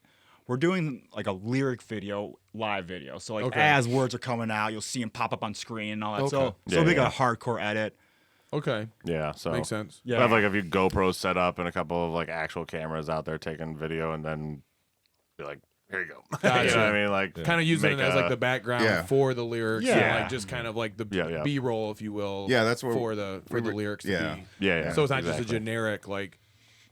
we're doing like a lyric video, live video. So like Okay. as words are coming out, you'll see them pop up on screen and all that. So Okay. it'll be Yeah, like a hardcore edit. Okay. Yeah, so Makes sense. We have like a few GoPros set up and a couple of like actual cameras out there taking video, and then be like, here you go. Gotcha. You know what I mean? Like Kind of using it make as a- like the background Yeah. for the lyrics. Yeah. And like just kind of like the Yeah, yeah. B-roll, if you will. Yeah, that's what for the lyrics to yeah. be. Yeah, yeah. So it's not just a exactly. generic like,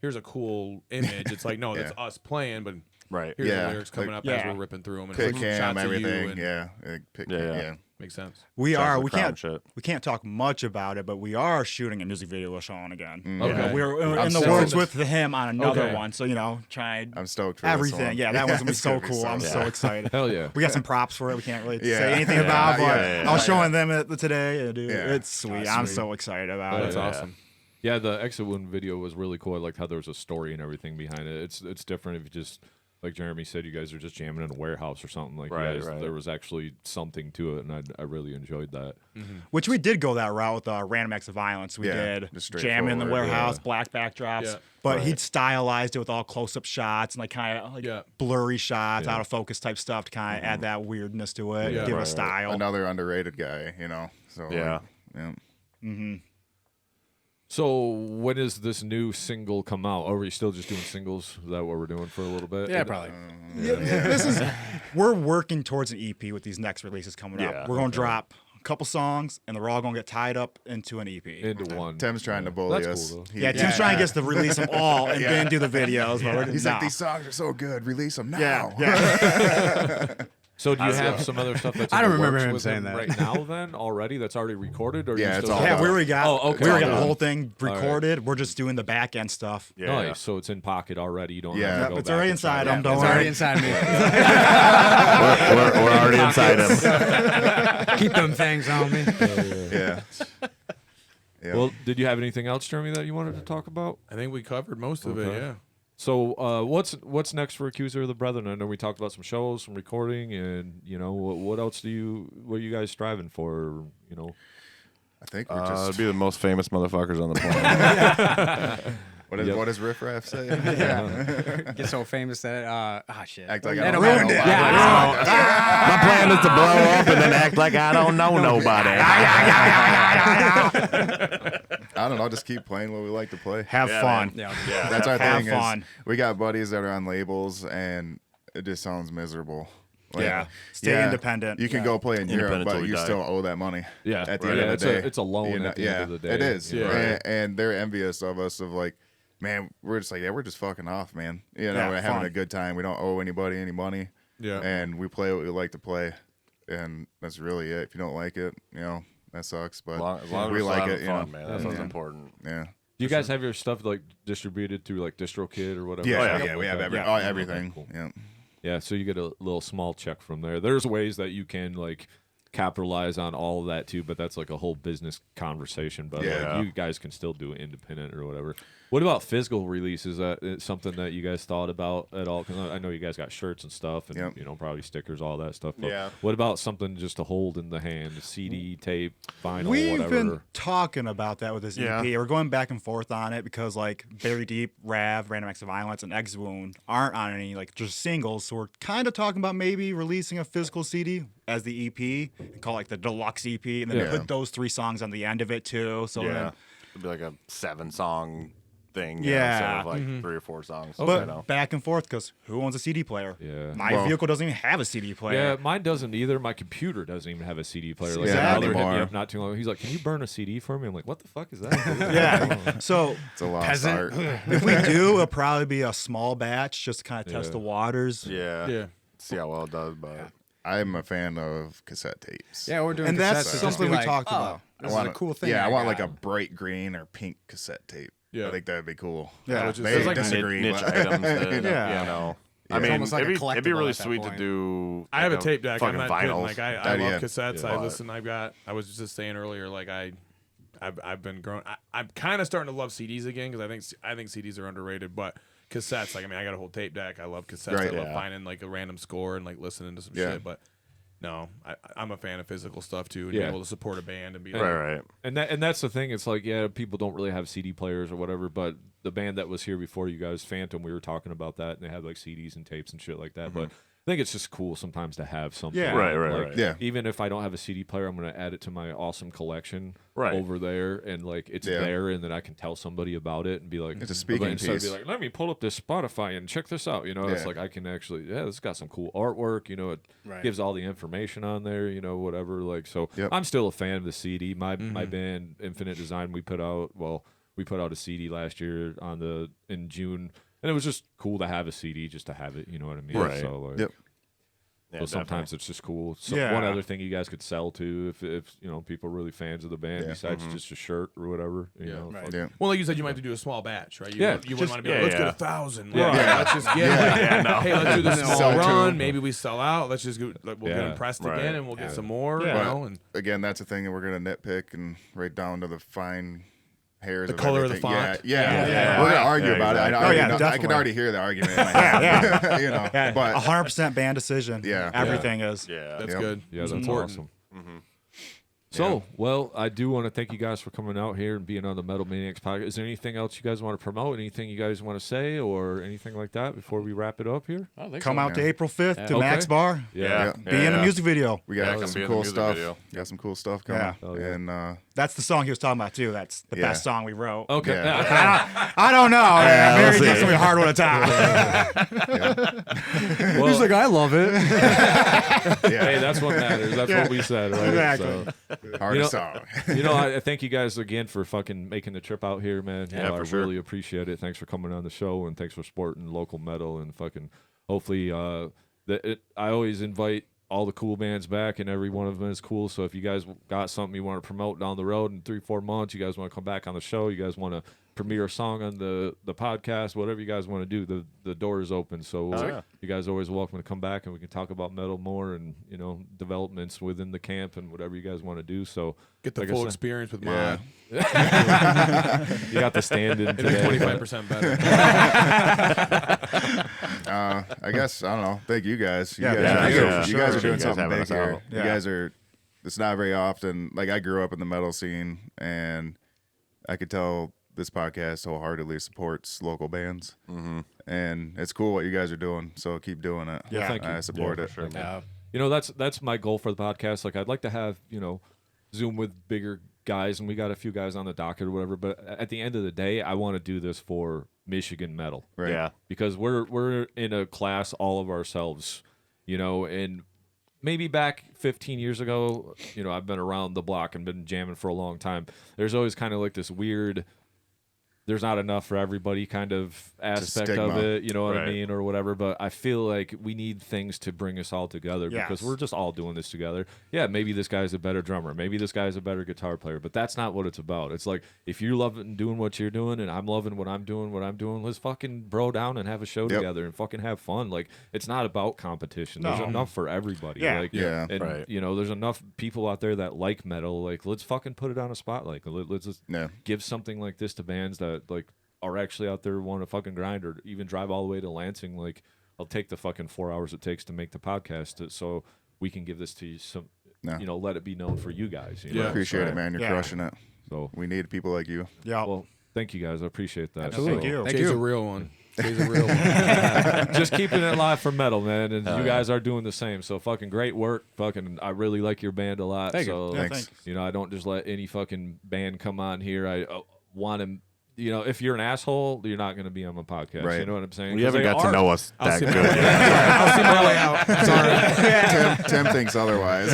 here's a cool image. It's like no, that's Yeah. us playing, but Right. here's Yeah, the lyrics coming like- up as Yeah. we're ripping through them and Pick like cam, shots of you everything. and Yeah. Pick Yeah, cam, yeah. yeah. makes sense. We Shots are. of We crown can't. shit. We can't talk much about it, but we are shooting a music video with Sean again. Okay. We're I'm in the stoked. works with him on another Okay. one. So trying I'm stoked for this everything. one. Yeah, that one's gonna be it's so be cool. I'm sick. so excited. Hell yeah. We got some props for it. We can't really Yeah. say anything Yeah. about, but Yeah. I was showing them it today. Dude, Yeah. it's sweet. I'm so excited about That's it. awesome. Yeah, the exit wound video was really cool. I liked how there was a story and everything behind it. It's different if you just, like Jeremy said, you guys are just jamming in a warehouse or something. Like Right, you guys, right. there was actually something to it, and I really enjoyed that. Which we did go that route with Random Acts of Violence. We Yeah, did just jamming in the straightforward, warehouse, yeah. black backdrops. Yeah. But he'd stylized it with all close-up shots and like kind of like Yeah. blurry shots, Yeah. out of focus type stuff to kind of add that weirdness to it, Yeah. give it a Right. style. Another underrated guy, So Yeah. yeah. So when does this new single come out? Are we still just doing singles? Is that what we're doing for a little bit? Yeah, probably. This is we're working towards an EP with these next releases coming Yeah, up. We're gonna drop a couple songs, and they're all gonna get tied up into an EP. Into one. Tim's trying to bully That's us. cool, though. Yeah, Tim's trying to get us to release them all and then do the videos. But we're He's no. like, these songs are so good. Release them now. So do you have some other stuff that's I in don't the remember works him with saying that. right now then already that's already recorded or Yeah, you it's still all Yeah, done. we already got. Oh, okay. We already got All the done. whole thing recorded. We're just doing the back end stuff. Yeah. Nice. So it's in pocket already. You don't Yeah. have to Yep, go It's back already and try inside to- them. Don't It's worry. already inside me. We're already inside him. Keep them things on me. Yeah. Yeah. Well, did you have anything else, Jeremy, that you wanted to talk about? I think we covered most of it. Okay. Yeah. So what's next for Accuser of the Brethren? I know we talked about some shows, some recording, and what else what are you guys striving for? I think we're It'd just. be the most famous motherfuckers on the planet. What does Riff Raff say? Get so famous that shit. Act like They I don't don't know matter. nobody. Yeah, My plan is to blow up and then act like I don't know nobody. I don't know. Just keep playing what we like to play. Have Yeah, fun. man. yeah. That's our Have thing. fun. Is we got buddies that are on labels, and it just sounds miserable. Like, Yeah. Stay independent. You can go play in Europe, Independent till but we you die. still owe that money. Yeah, At the right. end Yeah, of the day, it's a loan at the end of the day. It is. Yeah. Right. And they're envious of us. Of like, man, we're just like, we're just fucking off, man. Yeah, we're having fun. a good time. We don't owe anybody any money. Yeah. And we play what we like to play, and that's really it. If you don't like it, that sucks. But As long as we we're like having it, fun, man. That's what's Yeah. important. Yeah. Do you guys have your stuff like distributed through like DistroKid or whatever? Yeah, Stuff yeah, we like have that? everything. Cool. Yeah. Yeah, so you get a little small check from there. There's ways that you can like capitalize on all of that too, but that's like a whole business conversation. But like, you guys can still do it independent or whatever. What about physical releases? Is something that you guys thought about at all? Because I know you guys got shirts and stuff, and you know, probably stickers, all that stuff. But what about something just to hold in the hand, CD, tape, vinyl, We've whatever? been talking about that with this EP. We're going back and forth on it because like Very Deep, Rav, Random Acts of Violence, and Eggs Wound aren't on any like just singles. So we're kind of talking about maybe releasing a physical CD as the EP and call it like the deluxe EP, and then put those 3 songs on the end of it too. So then it'd be like a 7-song thing, yeah, instead of like 3 or 4 songs. But back and forth because who owns a CD player? Yeah, my vehicle doesn't even have a CD player. Yeah, mine doesn't either. My computer doesn't even have a CD player. Like Exactly. my brother hit me up not too long. He's like, "Can you burn a CD for me?" I'm like, "What the fuck is that?" Yeah. So It's a lost art. if we do, it'll probably be a small batch just to kind of test the waters. Yeah. See how well it does, but I'm a fan of cassette tapes. Yeah, we're doing And that's cassettes, so just something be we like, talked oh, about. This is a cool thing. Yeah, I want got. like a bright green or pink cassette tape. Yeah. I think that'd be cool. Yeah. They like disagree. niche but- items that, Yeah. you know. Yeah. I It's mean, almost like a it'd be collectible really at that sweet to point. do. I have a like tape deck. I'm fucking not vinyls. kidding. Like I love cassettes. Yeah. I listen. I was just saying earlier. Like I've been growing. I'm kind of starting to love CDs again because I think CDs are underrated. But cassettes, like I mean, I got a whole tape deck. I love cassettes. Right. I love finding like a random score and like listening to some shit. But no, I'm a fan of physical stuff too, and being able to support a band and be like, Right. And that's the thing. It's like, people don't really have CD players or whatever, but the band that was here before you guys, Phantom, we were talking about that, and they had like CDs and tapes and shit like that. But I think it's just cool sometimes to have something. Yeah. Right. Yeah. Even if I don't have a CD player, I'm going to add it to my awesome collection Right. over there, and like it's there, and then I can tell somebody about it and be like, It's a speaking instead of piece. be like, let me pull up this Spotify and check this out. You know, it's like I can actually, it's got some cool artwork. You know, it gives all the information on there. You know, whatever. Like, so I'm still a fan of the CD. My band Infinite Design, we put out a CD last year in June, and it was just cool to have a CD, just to have it. You know what I mean? Right. So like, Yep. so sometimes it's just cool. So Yeah. one other thing you guys could sell too, if you know people are really fans of the band, besides just a shirt or whatever. You know, Right. Yeah. well, like you said, you might have to do a small batch, right? You wouldn't want to be like, yeah, let's yeah. get 1,000. Like, Yeah. Let's just get hey, let's do this small Sell run. two. Maybe we sell out. Let's just go. Like, we'll get them pressed again, and we'll get some more. You know, and Again, that's a thing that we're gonna nitpick and right down to the fine hairs. The of color of the everything. font. Yeah. We're gonna argue about it. exactly. I yeah, can definitely. already hear the argument. In my head. You know, Yeah, but 100% band decision. Yeah. Everything is. Yeah. that's Yep. good. Yeah, It's that's important. awesome. So, well, I do want to thank you guys for coming out here and being on the Metal Maniacs podcast. Is there anything else you guys want to promote? Anything you guys want to say or anything like that before we wrap it up here? I don't think Come so. out to April 5th to Okay. Max Bar. Yeah. Be in a music video. we got come be some in the cool music stuff. video. Got some cool stuff coming. Yeah. Oh, yeah. And That's the song he was talking about too. That's the Yeah. best song we wrote. Okay. Yeah. I don't know. we'll Mary see. Deep's gonna be a hard one to top. Well, He's like, I love it. hey, that's what matters. That's what we said, right? Exactly. hardest You song. You know, I thank you guys again for fucking making the trip out here, man. You Yeah, know, for I sure. really appreciate it. Thanks for coming on the show, and thanks for supporting local metal, and fucking hopefully, I always invite all the cool bands back, and every one of them is cool. So if you guys got something you want to promote down the road in 3-4 months, you guys want to come back on the show, you guys want to premiere a song on the podcast, whatever you guys want to do, the door is open. So yeah. you guys are always welcome to come back, and we can talk about metal more, and you know, developments within the camp and whatever you guys want to do. So Get the like I full said- experience with Yeah. mine. you got the stand in It'll be today. 25% better. I guess I don't know. Thank you guys. You Yeah, guys, yeah, you yeah, guys, for you guys sure. are doing You guys something having big us here. out. You Yeah. guys are. It's not very often. Like I grew up in the metal scene, and I could tell this podcast wholeheartedly supports local bands, and it's cool what you guys are doing. So keep doing it. Yeah. Thank you. I support Yeah, it. for sure. Yeah. You know, that's my goal for the podcast. Like, I'd like to have, you know, Zoom with bigger guys, and we got a few guys on the docket or whatever. But at the end of the day, I want to do this for Michigan metal, Right. Yeah. because we're in a class all of ourselves, you know. And maybe back 15 years ago, you know, I've been around the block and been jamming for a long time. There's always kind of like this weird there's not enough for everybody kind of aspect of stigma. it, you know what I Right. mean, or whatever. But I feel like we need things to bring us all together because Yes. we're just all doing this together. Yeah, maybe this guy's a better drummer, maybe this guy's a better guitar player, but that's not what it's about. It's like if you're loving doing what you're doing and I'm loving what I'm doing, let's fucking bro down and have a show Yep. together and fucking have fun. Like it's not about competition. There's No. enough for everybody. Yeah. Like, Yeah. and Right. you know, there's enough people out there that like metal. Like let's fucking put it on a spotlight. Let's just Yeah. give something like this to bands that like are actually out there want to fucking grind or even drive all the way to Lansing. Like I'll take the fucking 4 hours it takes to make the podcast so we can give this to you some, Yeah. you know, let it be known for you guys. You Yeah. know? Appreciate it, man. You're Yeah. crushing it. So, We need people like you. Yeah. well, thank you guys. I appreciate that. Absolutely. So, Thank you. Thank Jay's you. a real one. Jay's a real one. just keeping it live for metal, man. And you guys are doing the same. So fucking great work. Fucking, I really like your band a lot. Thank you. so, Yeah, Thanks. thanks. you know, I don't just let any fucking band come on here. I want to, you know, if you're an asshole, you're not going to be on my podcast. Right. You know what I'm saying? You 'Cause haven't they got to are- know us that see good. I'll see my way out. Sorry. Tim thinks otherwise.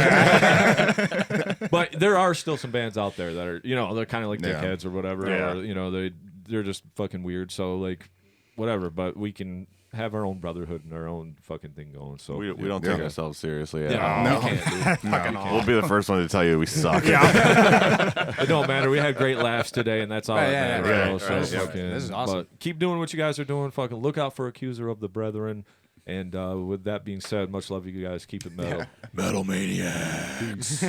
But there are still some bands out there that are, you know, they're kind of like Yeah. dickheads or whatever. Yeah. Or, you know, they're just fucking weird. So like, whatever. But we can have our own brotherhood and our own fucking thing going. So We don't take Yeah. ourselves seriously at yeah, all. No. we can't, dude. We'll be the first one to tell you we suck. It don't matter. We had great laughs today, and that's all Right, that yeah, matters. yeah, you know, right, so right. fucking- This is awesome. But keep doing what you guys are doing. Fucking look out for Accuser of the Brethren. And with that being said, much love you guys. Keep it metal. Metal Maniacs.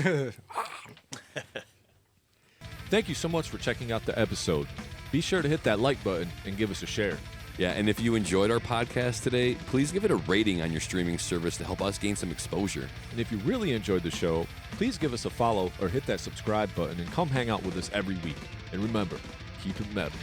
Thank you so much for checking out the episode. Be sure to hit that like button and give us a share. Yeah, and if you enjoyed our podcast today, please give it a rating on your streaming service to help us gain some exposure. And if you really enjoyed the show, please give us a follow or hit that subscribe button and come hang out with us every week. And remember, keep it metal.